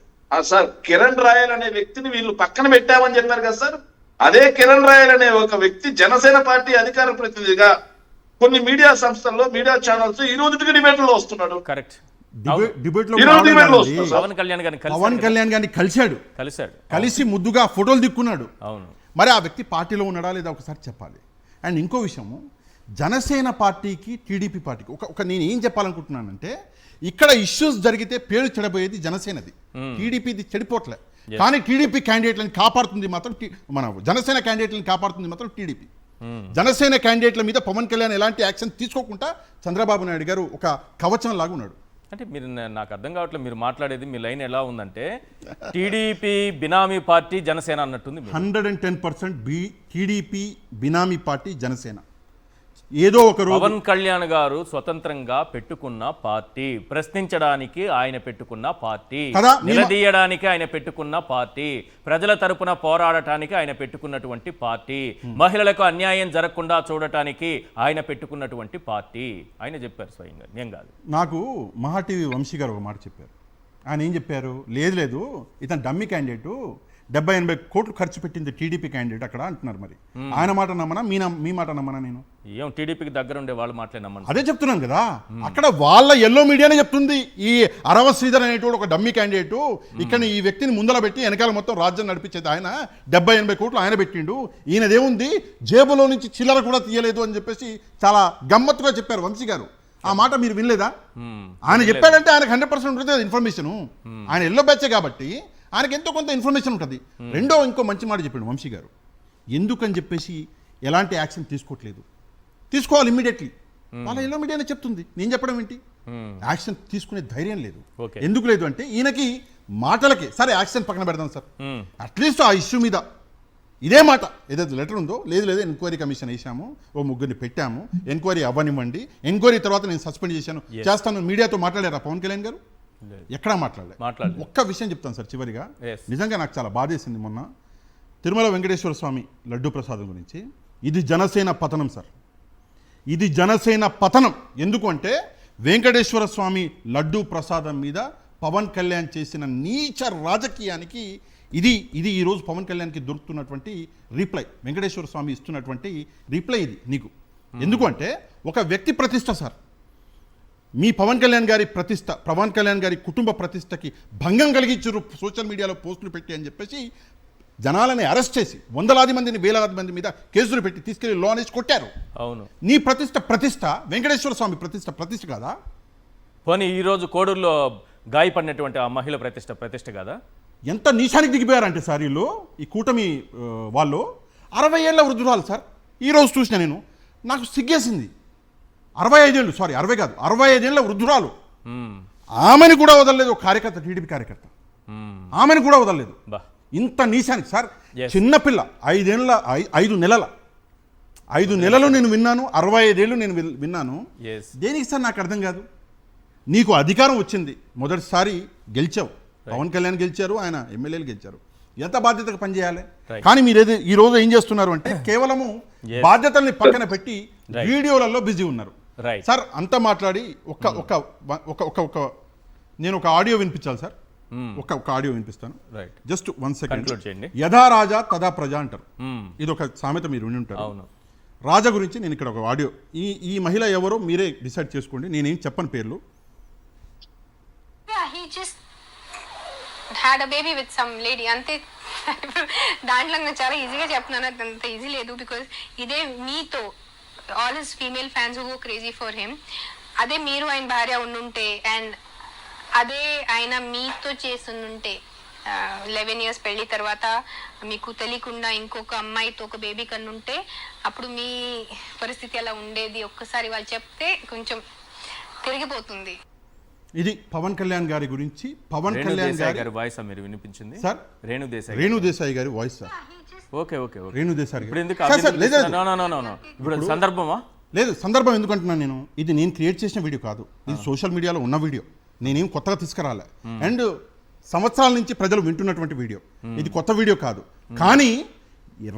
సార్. కిరణ్ రాయల్ అనే వ్యక్తిని వీళ్ళు పక్కన పెట్టామని చెప్పారు కదా సార్. అదే కిరణ్ రాయల్ అనే ఒక వ్యక్తి జనసేన పార్టీ అధికార ప్రతినిధిగా కొన్ని మీడియా సంస్థల్లో, మీడియా ఛానల్స్ ఈ రోజు డిబేట్ లో వస్తున్నాడు. కరెక్ట్. డిబేట్ లో పవన్ కళ్యాణ్ గారిని కలిశాడు, కలిసి ముద్దుగా ఫోటోలు దిక్కున్నాడు. అవును. మరి ఆ వ్యక్తి పార్టీలో ఉన్నాడా లేదా ఒకసారి చెప్పాలి. అండ్ ఇంకో విషయము, జనసేన పార్టీకి టీడీపీ పార్టీకి ఒక నేను ఏం చెప్పాలనుకుంటున్నానంటే, ఇక్కడ ఇష్యూస్ జరిగితే పేరు చెడబోయేది జనసేనది, టీడీపీది చెడిపోట్లే. కానీ టీడీపీ క్యాండిడేట్లను కాపాడుతుంది మాత్రం మన జనసేన క్యాండిడేట్లను కాపాడుతుంది మాత్రం టీడీపీ. జనసేన క్యాండిడేట్ల మీద పవన్ కళ్యాణ్ ఎలాంటి యాక్షన్ తీసుకోకుండా చంద్రబాబు నాయుడు గారు ఒక కవచం లాగా ఉన్నాడు. అంటే మీరు నాకు అర్థం కావట్లేదు మీరు మాట్లాడేది. మీ లైన్ ఎలా ఉందంటే టీడీపీ బినామీ పార్టీ జనసేన అన్నట్టుంది. 110% టీడీపీ బినామీ పార్టీ జనసేన. ఏదో ఒక రోజు పవన్ కళ్యాణ్ గారు స్వతంత్రంగా పెట్టుకున్న పార్టీ, ప్రశ్నించడానికి ఆయన పెట్టుకున్న పార్టీ, నిలదీయడానికి ఆయన పెట్టుకున్న పార్టీ, ప్రజల తరపున పోరాడటానికి ఆయన పెట్టుకున్నటువంటి పార్టీ, మహిళలకు అన్యాయం జరగకుండా చూడటానికి ఆయన పెట్టుకున్నటువంటి పార్టీ. ఆయన చెప్పారు స్వయంగా, నేను కాదు. నాకు మహా టీవీ వంశీ గారు ఒక మాట చెప్పారు. ఆయన ఏం చెప్పారు? లేదు ఇతను డమ్మీ క్యాండిడేటు, 70-80 కోట్లు ఖర్చు పెట్టింది టీడీపీ క్యాండిడేట్ అక్కడ అంటున్నారు. మరి ఆయన మాట నమ్మనా, మీ మాట నమ్మనా? నేను ఏం టీడీపీకి దగ్గర ఉండే వాళ్ళ మాటలే నమ్మను. అదే చెప్తున్నాను కదా. అక్కడ వాళ్ళ ఎల్లో మీడియానే చెప్తుంది ఈ అరవ శ్రీధర్ అనేటువంటి ఒక డమ్మీ క్యాండిడేట్, ఇక్కడ ఈ వ్యక్తిని ముందర పెట్టి వెనకాల మొత్తం రాజ్యం నడిపించేది ఆయన, 70-80 కోట్లు ఆయన పెట్టిండు, ఈయనదేముంది జేబులో నుంచి చిల్లర కూడా తీయలేదు అని చెప్పేసి చాలా గమ్మత్తుగా చెప్పారు వంశీ గారు. ఆ మాట మీరు వినలేదా? ఆయన చెప్పాడంటే ఆయనకు 100% ఉంటుంది ఇన్ఫర్మేషన్. ఆయన ఎల్లో బ్యాచే కాబట్టి ఆయనకి ఎంతో కొంత ఇన్ఫర్మేషన్ ఉంటుంది. ఇంకో మంచి మాట చెప్పాడు వంశీ గారు. ఎందుకని చెప్పేసి ఎలాంటి యాక్షన్ తీసుకోవట్లేదు, తీసుకోవాలి ఇమ్మీడియట్లీ. వాళ్ళ ఎల్లో మీడియానే చెప్తుంది, నేను చెప్పడం ఏంటి? యాక్షన్ తీసుకునే ధైర్యం లేదు. ఎందుకు లేదు అంటే ఈయనకి మాటలకి సరే యాక్షన్ పక్కన పెడదాం సార్, అట్లీస్ట్ ఆ ఇష్యూ మీద ఇదే మాట ఏదైతే లెటర్ ఉందో, లేదు ఎంక్వైరీ కమిషన్ వేసాము, ఓ 3 పెట్టాము, ఎంక్వైరీ అవ్వనివ్వండి, ఎంక్వైరీ తర్వాత నేను సస్పెండ్ చేస్తాను మీడియాతో మాట్లాడారా పవన్ కళ్యాణ్ గారు? ఎక్కడా మాట్లాడలేదు. ఒక్క విషయం చెప్తాను సార్ చివరిగా, నిజంగా నాకు చాలా బాధేసింది. మొన్న తిరుమల వెంకటేశ్వర స్వామి లడ్డూ ప్రసాదం గురించి, ఇది జనసేన పతనం సార్, ఇది జనసేన పతనం. ఎందుకు అంటే వెంకటేశ్వర స్వామి లడ్డూ ప్రసాదం మీద పవన్ కళ్యాణ్ చేసిన నీచ రాజకీయానికి ఇది ఈరోజు పవన్ కళ్యాణ్కి దొరుకుతున్నటువంటి రిప్లై, వెంకటేశ్వర స్వామి ఇస్తున్నటువంటి రిప్లై ఇది నీకు. ఎందుకు అంటే ఒక వ్యక్తి ప్రతిష్ట సార్, మీ పవన్ కళ్యాణ్ గారి ప్రతిష్ట, పవన్ కళ్యాణ్ గారి కుటుంబ ప్రతిష్టకి భంగం కలిగించారు సోషల్ మీడియాలో పోస్టులు పెట్టి అని చెప్పేసి జనాలని అరెస్ట్ చేసి వందలాది మందిని, వేలాది మంది మీద కేసులు పెట్టి తీసుకెళ్లి లో అనేసి కొట్టారు. అవును. నీ ప్రతిష్ట వెంకటేశ్వర స్వామి ప్రతిష్ట కాదా? పోనీ ఈరోజు కోడూరులో గాయపడినటువంటి ఆ మహిళ ప్రతిష్ట కాదా? ఎంత నీచానికి దిగిపోయారంటే సార్ వీళ్ళు, ఈ కూటమి వాళ్ళు. 60 ఏళ్ళ వృద్ధురాలు సార్. ఈరోజు చూసిన నేను, నాకు సిగ్గేసింది. 65 ఏళ్ళ వృద్ధురాలు. ఆమెను కూడా వదలలేదు ఒక కార్యకర్త, టీడీపీ కార్యకర్త, ఆమెను కూడా వదలలేదు. ఇంత నీచానికి సార్. చిన్నపిల్ల 5 నెలలు నేను విన్నాను, 65 ఏళ్ళు నేను విన్నాను. దేనికి సార్ నాకు అర్థం కాదు. నీకు అధికారం వచ్చింది, మొదటిసారి గెలిచావు, పవన్ కళ్యాణ్ గెలిచారు, ఆయన ఎమ్మెల్యేలు గెలిచారు, ఎంత బాధ్యతగా పనిచేయాలి. కానీ మీరు ఈ రోజు ఏం చేస్తున్నారు అంటే కేవలము బాధ్యతల్ని పక్కన పెట్టి వీడియోలలో బిజీ ఉన్నారు సార్. అంతా మాట్లాడి నేను ఒక ఆడియో వినిపించాలి సార్, ఒక ఆడియో వినిపిస్తాను. Just 1 second. యథా రాజా తదా ప్రజ అంటారు, ఇది ఒక సామెత మీరు విని ఉంటారు. రాజా గురించి నేను ఇక్కడ ఒక ఆడియో, ఈ మహిళ ఎవరో మీరే డిసైడ్ చేసుకోండి, నేనేం చెప్పని పేర్లు. he just had a baby with some lady అంతే. దాంట్లో నేను చాలా ఈజీగా చెప్తున్నాను, అంత ఈజీ లేదు. బికాజ్ ఇదే మీతో all his female fans who go crazy for him, అదే మీరు ఆయన భార్య ఉండుంటే అండ్ అదే ఆయన మీతో చేస్తుంటే 11 years పెళ్లి తర్వాత మీకు తెలియకుండా ఇంకొక అమ్మాయితో ఒక బేబీ కన్నుంటే అప్పుడు మీ పరిస్థితి ఎలా ఉండేది ఒక్కసారి వాళ్ళు చెప్తే కొంచెం తిరిగిపోతుంది. ఇది పవన్ కళ్యాణ్ గారి గురించి. పవన్ రేణు కళ్యాణ్ దేశాయ్ గారి గారి వాయిస్ మీరు వినిపించింది సార్ రేణు దేశాయ్ రేణు దేశాయ్ గారి voice sir. Okay okay okay Renu Desai ఇప్పుడు ఎందుకు సార్, సార్, లేదు, లేదు. నో ఇప్పుడు సందర్భమా? లేదు, సందర్భం ఎందుకంటున్నాను నేను, ఇది నేను క్రియేట్ చేసిన వీడియో కాదు, ఇది సోషల్ మీడియాలో ఉన్న వీడియో, నేనేం కొత్తగా తీసుకురాలే. అండ్ సంవత్సరాల నుంచి ప్రజలు వింటున్నటువంటి వీడియో, ఇది కొత్త వీడియో కాదు. కానీ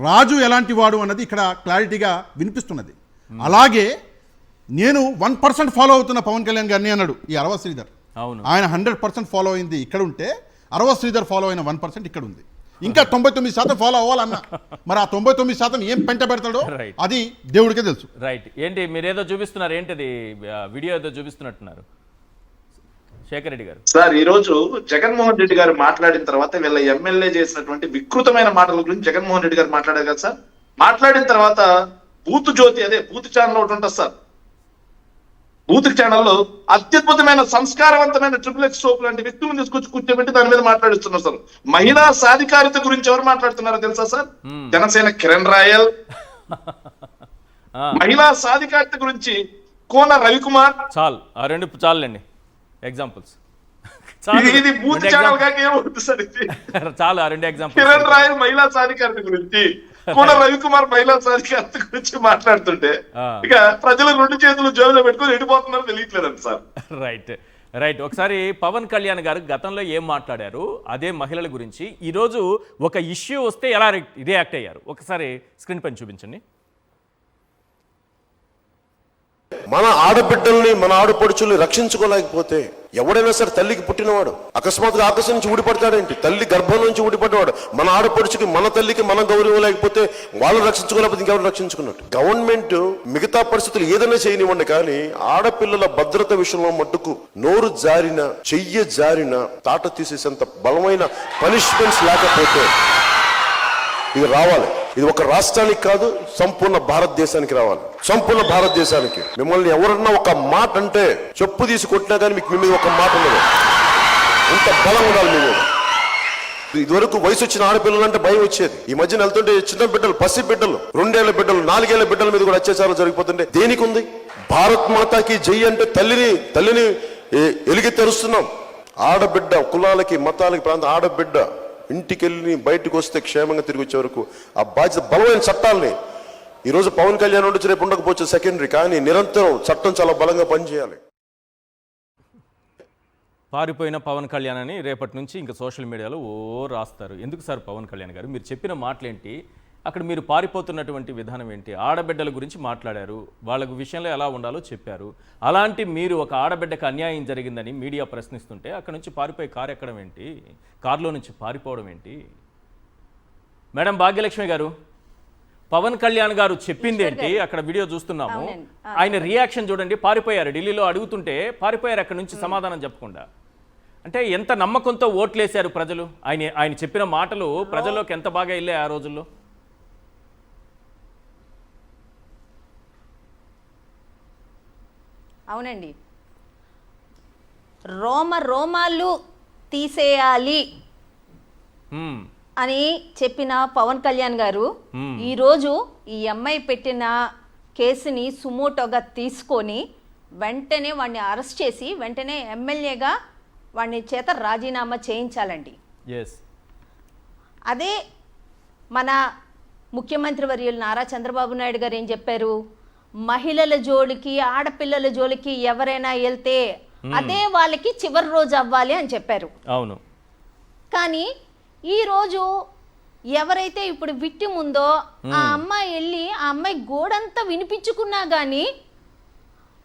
రాజు ఎలాంటి వాడు అన్నది ఇక్కడ క్లారిటీగా వినిపిస్తున్నది. అలాగే నేను 1% ఫాలో అవుతున్న పవన్ కళ్యాణ్ గారిని అన్నాడు ఈ అరవ శ్రీధర్. అవును, ఆయన 100% ఫాలో అయింది ఇక్కడ ఉంటే, అరవ శ్రీధర్ ఫాలో అయిన 1% ఇక్కడ ఉంది. ఇంకా 99% ఫాలో అవ్వాలన్నా మరి ఆ 99% ఏం పెంట పెడతాడో Right. అది దేవుడికే తెలుసు. రైట్. ఏంటి మీరు ఏదో చూపిస్తున్నారు, ఏంటిది వీడియో ఏదో చూపిస్తున్నట్టున్నారు శేఖర్ రెడ్డి గారు? సార్ ఈ రోజు జగన్మోహన్ రెడ్డి గారు మాట్లాడిన తర్వాత వీళ్ళ ఎమ్మెల్యే చేసినటువంటి వికృతమైన మాటల గురించి జగన్మోహన్ రెడ్డి గారు మాట్లాడారు కదా సార్. మాట్లాడిన తర్వాత బూత్ జ్యోతి, అదే బూత్ ఛానల్ ఒకటి ఉంటుంది సార్, బూత్ ఛానల్లో అత్యద్భుతమైన సంస్కారవంతమైన XXX సోప్ లాంటి వ్యక్తులను తీసుకొచ్చి కూర్చోబెట్టి దాని మీద మాట్లాడిస్తున్నారు సార్. మహిళా సాధికారిత గురించి ఎవరు మాట్లాడుతున్నారో తెలుసా సార్? జనసేన కిరణ్ రాయల్. మహిళా సాధికారిత గురించి కోన రవికుమార్. చాలు, ఆ రెండు చాలండి ఎగ్జాంపుల్స్. ఇది బూత్ ఛానల్ కాక ఏమవుతుంది సార్? ఇది చాలు, ఆ రెండు ఎగ్జాంపుల్స్. కిరణ్ రాయల్ మహిళా సాధికారిత గురించి, కోన రవికుమార్ మహిళా సాధికారిత గురించి మాట్లాడుతుంటే ఇక ప్రజలు రెండు చేతులు జోబులో పెట్టుకొని ఎడిపోతున్నారో తెలియట్లేదండి సార్. Right right. ఒకసారి పవన్ కళ్యాణ్ గారు గతంలో ఏం మాట్లాడారు అదే మహిళల గురించి, ఈరోజు ఒక ఇష్యూ వస్తే ఎలా రియాక్ట్ అయ్యారు ఒకసారి స్క్రీన్ పైన చూపించండి. మన ఆడబిడ్డల్ని మన ఆడపడుచుల్ని రక్షించుకోలేకపోతే ఎవడైనా సరే తల్లికి పుట్టినవాడు అకస్మాత్తుగా ఆకాశం నుంచి ఊడిపడతాడేంటి? తల్లి గర్భం నుంచి ఊడిపడ్డవాడు మన ఆడపడుచుకి మన తల్లికి మన గౌరవం లేకపోతే వాళ్ళు రక్షించుకోలేకపోతే ఇంకెవరు రక్షించుకున్నట్టు? గవర్నమెంట్ మిగతా పరిస్థితులు ఏదైనా చేయనివ్వండి, కానీ ఆడపిల్లల భద్రత విషయంలో మట్టుకు నోరు జారిన చెయ్యి జారిన తాట తీసేసేంత బలమైన పనిష్మెంట్స్ లేకపోతే ఇది రావాలి. ఇది ఒక రాష్ట్రానికి కాదు, సంపూర్ణ భారతదేశానికి రావాలి. సంపూర్ణ భారతదేశానికి. మిమ్మల్ని ఎవరన్నా ఒక మాట అంటే చెప్పు తీసి కొట్టినా కానీ మీకు మీ మీద ఒక మాట ఉండదు. ఇంత బలం ఉండాలి మీ మీద. ఇదివరకు వయసు వచ్చిన ఆడపిల్లలు అంటే భయం వచ్చేది. ఈ మధ్యన వెళ్తుంటే చిన్న బిడ్డలు, పసి బిడ్డలు, 2 ఏళ్ల బిడ్డలు, 4 ఏళ్ల బిడ్డల మీద కూడా అత్యాచారం జరిగిపోతుంటే దేనికి ఉంది? భారత్ మాతాకి జై అంటే తల్లిని ఎలుగెత్తరుస్తున్నాం. ఆడబిడ్డ కులాలకి మతాలకి ప్రాంతం ఆడబిడ్డ ఇంటికి వెళ్ళి బయటకు వస్తే క్షేమంగా తిరిగి వచ్చే వరకు ఆ బాధ్యత, బలమైన చట్టాలని ఈరోజు పవన్ కళ్యాణ్ ఉండొచ్చు, రేపు ఉండకపోవచ్చు సెకండరీ, కానీ నిరంతరం చట్టం చాలా బలంగా పనిచేయాలి. పారిపోయిన పవన్ కళ్యాణ్ అని రేపటి నుంచి ఇంకా సోషల్ మీడియాలో రాస్తారు. ఎందుకు సార్ పవన్ కళ్యాణ్ గారు మీరు చెప్పిన మాటలేంటి? అక్కడ మీరు పారిపోతున్నటువంటి విధానం ఏంటి? ఆడబిడ్డల గురించి మాట్లాడారు, వాళ్ళ విషయంలో ఎలా ఉండాలో చెప్పారు. అలాంటి మీరు ఒక ఆడబిడ్డకు అన్యాయం జరిగిందని మీడియా ప్రశ్నిస్తుంటే అక్కడ నుంచి పారిపోయి కారు ఎక్కడం ఏంటి? కారులో నుంచి పారిపోవడం ఏంటి? మేడం భాగ్యలక్ష్మి గారు, పవన్ కళ్యాణ్ గారు చెప్పింది ఏంటి? అక్కడ వీడియో చూస్తున్నాము, ఆయన రియాక్షన్ చూడండి. పారిపోయారు, ఢిల్లీలో అడుగుతుంటే పారిపోయారు అక్కడ నుంచి సమాధానం చెప్పకుండా. అంటే ఎంత నమ్మకంతో ఓట్లేశారు ప్రజలు? ఆయన చెప్పిన మాటలు ప్రజల్లోకి ఎంత బాగా వెళ్ళాయి ఆ రోజుల్లో? అవునండి, రోమాలు తీసేయాలి అని చెప్పిన పవన్ కళ్యాణ్ గారు ఈరోజు ఈ అమ్మాయి పెట్టిన కేసుని సుమోటోగా తీసుకొని వెంటనే వాడిని అరెస్ట్ చేసి వెంటనే ఎమ్మెల్యేగా వాడిని చేత రాజీనామా చేయించాలండి. అదే మన ముఖ్యమంత్రి వర్యులు నారా చంద్రబాబు నాయుడు గారు ఏం చెప్పారు? మహిళల జోలికి, ఆడపిల్లల జోలికి ఎవరైనా వెళ్తే అదే వాళ్ళకి చివరి రోజు అవ్వాలి అని చెప్పారు. అవును. కానీ ఈరోజు ఎవరైతే ఇప్పుడు విక్టిమ్ ఉందో ఆ అమ్మాయి వెళ్ళి ఆ అమ్మాయి గోడంతా వినిపించుకున్నా కానీ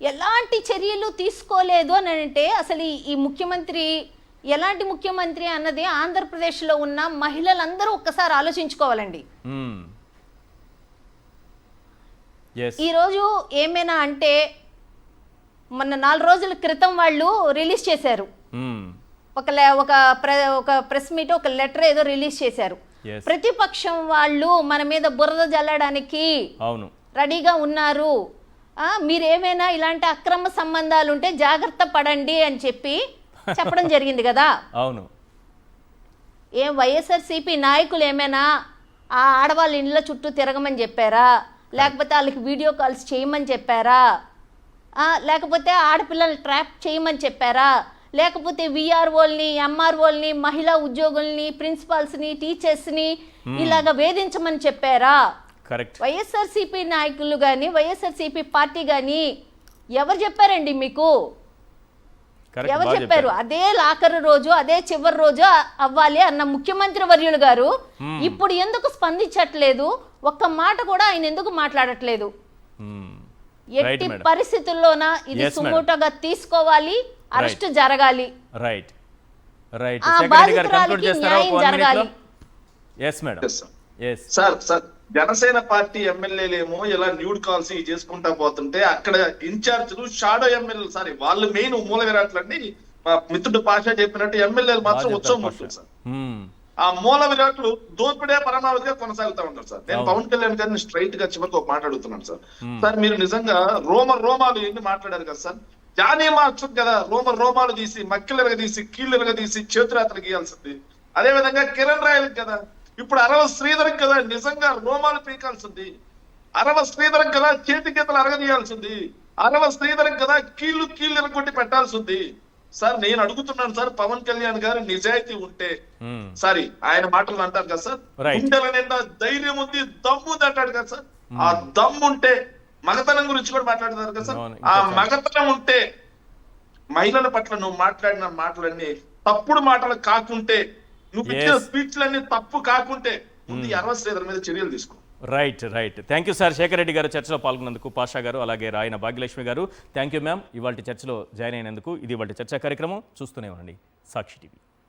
ఎలాంటి చర్యలు తీసుకోలేదు అని అంటే అసలు ఈ ముఖ్యమంత్రి ఎలాంటి ముఖ్యమంత్రి అన్నది ఆంధ్రప్రదేశ్లో ఉన్న మహిళలందరూ ఒక్కసారి ఆలోచించుకోవాలండి. ఈరోజు ఏమైనా అంటే మొన్న 4 రోజుల క్రితం వాళ్ళు రిలీజ్ చేశారు, ఒక ప్రెస్ మీట్, ఒక లెటర్ ఏదో రిలీజ్ చేశారు. ప్రతిపక్షం వాళ్ళు మన మీద బురద జల్లడానికి రెడీగా ఉన్నారు, మీరేమైనా ఇలాంటి అక్రమ సంబంధాలు ఉంటే జాగ్రత్త పడండి అని చెప్పడం జరిగింది కదా. అవును. ఏం వైఎస్ఆర్సీపీ నాయకులు ఏమైనా ఆ ఆడవాళ్ళ ఇండ్ల చుట్టూ తిరగమని చెప్పారా? లేకపోతే వాళ్ళకి వీడియో కాల్స్ చేయమని చెప్పారా? లేకపోతే ఆడపిల్లల్ని ట్రాప్ చేయమని చెప్పారా? లేకపోతే విఆర్ఓల్ని, ఎంఆర్ఓల్ని, మహిళా ఉద్యోగుల్ని, ప్రిన్సిపాల్స్ని, టీచర్స్ని ఇలాగ వేధించమని చెప్పారా? కరెక్ట్. వైఎస్ఆర్సీపీ నాయకులు కానీ, వైఎస్ఆర్సీపీ పార్టీ కానీ ఎవరు చెప్పారండి మీకు? కరెక్ట్, ఎవరు బాగా చెప్పారు? అదే ఆఖరి రోజు, అదే చివరి రోజు అవ్వాలి అన్న ముఖ్యమంత్రి వర్యులు గారు ఇప్పుడు ఎందుకు స్పందించట్లేదు? ఒక్క మాట కూడా ఆయన ఎందుకు మాట్లాడట్లేదు? ఎట్టి పరిస్థితుల్లోన ఇది సుమోటోగా తీసుకోవాలి, అరెస్ట్ జరగాలి. Right right. ఆ శేఖర్ రెడ్డి గారు కంక్లూడ్ బాధితురాలికి చేస్తారా న్యాయం 1 minute లో? జరగాలి. Yes madam. Yes sir Janasena party ఎమ్మెల్యేలేమో ఇలా న్యూడ్ కాల్స్ చేసుకుంటా పోతుంటే అక్కడ ఇన్ఛార్జ్లు షాడో ఎమ్మెల్యేలు సారీ వాళ్ళు మెయిన్ మూల విరాట్లండి. మా మిత్రుడు పాషా చెప్పినట్టు ఎమ్మెల్యేలు మాత్రం ఉత్సవం ఉంటుంది సార్. ఆ మూల విరాట్లు దోపిడే పరమావధిగా కొనసాగుతా ఉంటారు సార్. నేను పవన్ కళ్యాణ్ గారిని స్ట్రైట్ గా చివరికి ఒక మాట్లాడుతున్నాను సార్. సార్ మీరు నిజంగా రోమాలు ఎన్ని మాట్లాడారు కదా సార్. జానీ మాస్టర్ కదా రోమాలు తీసి మక్కిలెరగ తీసి కీళ్ళెరగ తీసి చేతురాత్ర గీయాల్సింది. అదే విధంగా కిరణ్ రాయలకు కదా, ఇప్పుడు అరవ శ్రీధర్కి కదా నిజంగా రోమాలు పీకాల్సింది. అరవ శ్రీధర్కి కదా చేతి గీతలు అరగదీయాల్సింది. అరవ శ్రీధర్కి కదా కీళ్ళు ఎరగొట్టి పెట్టాల్సింది. సార్ నేను అడుగుతున్నాను సార్, పవన్ కళ్యాణ్ గారు నిజాయితీ ఉంటే సారీ ఆయన మాటలు అంటారు కదా సార్, గుండెల నిండా ధైర్యం ఉంది, దమ్ము ఉంది అంటాడు కదా సార్. ఆ దమ్ము ఉంటే మగతనం గురించి కూడా మాట్లాడతారు కదా సార్. ఆ మగతనం ఉంటే మహిళల పట్ల నువ్వు మాట్లాడిన మాటలన్నీ తప్పుడు మాటలు కాకుంటే, నువ్వు ఇచ్చిన స్పీచ్లన్నీ తప్పు కాకుంటే ముందు అరవ శ్రీధర్ మీద చర్యలు తీసుకో. Right right. Thank you sir Shekhar Reddy garu చర్చలో పాల్గొన్నందుకు. పాషా గారు అలాగే రాయన భాగ్యలక్ష్మి గారు థ్యాంక్ యూ మ్యామ్ ఇవాళ చర్చలో జాయిన్ అయినందుకు. ఇది ఇవాళ చర్చా కార్యక్రమం. చూస్తూనే ఉండండి సాక్షి టీవీ.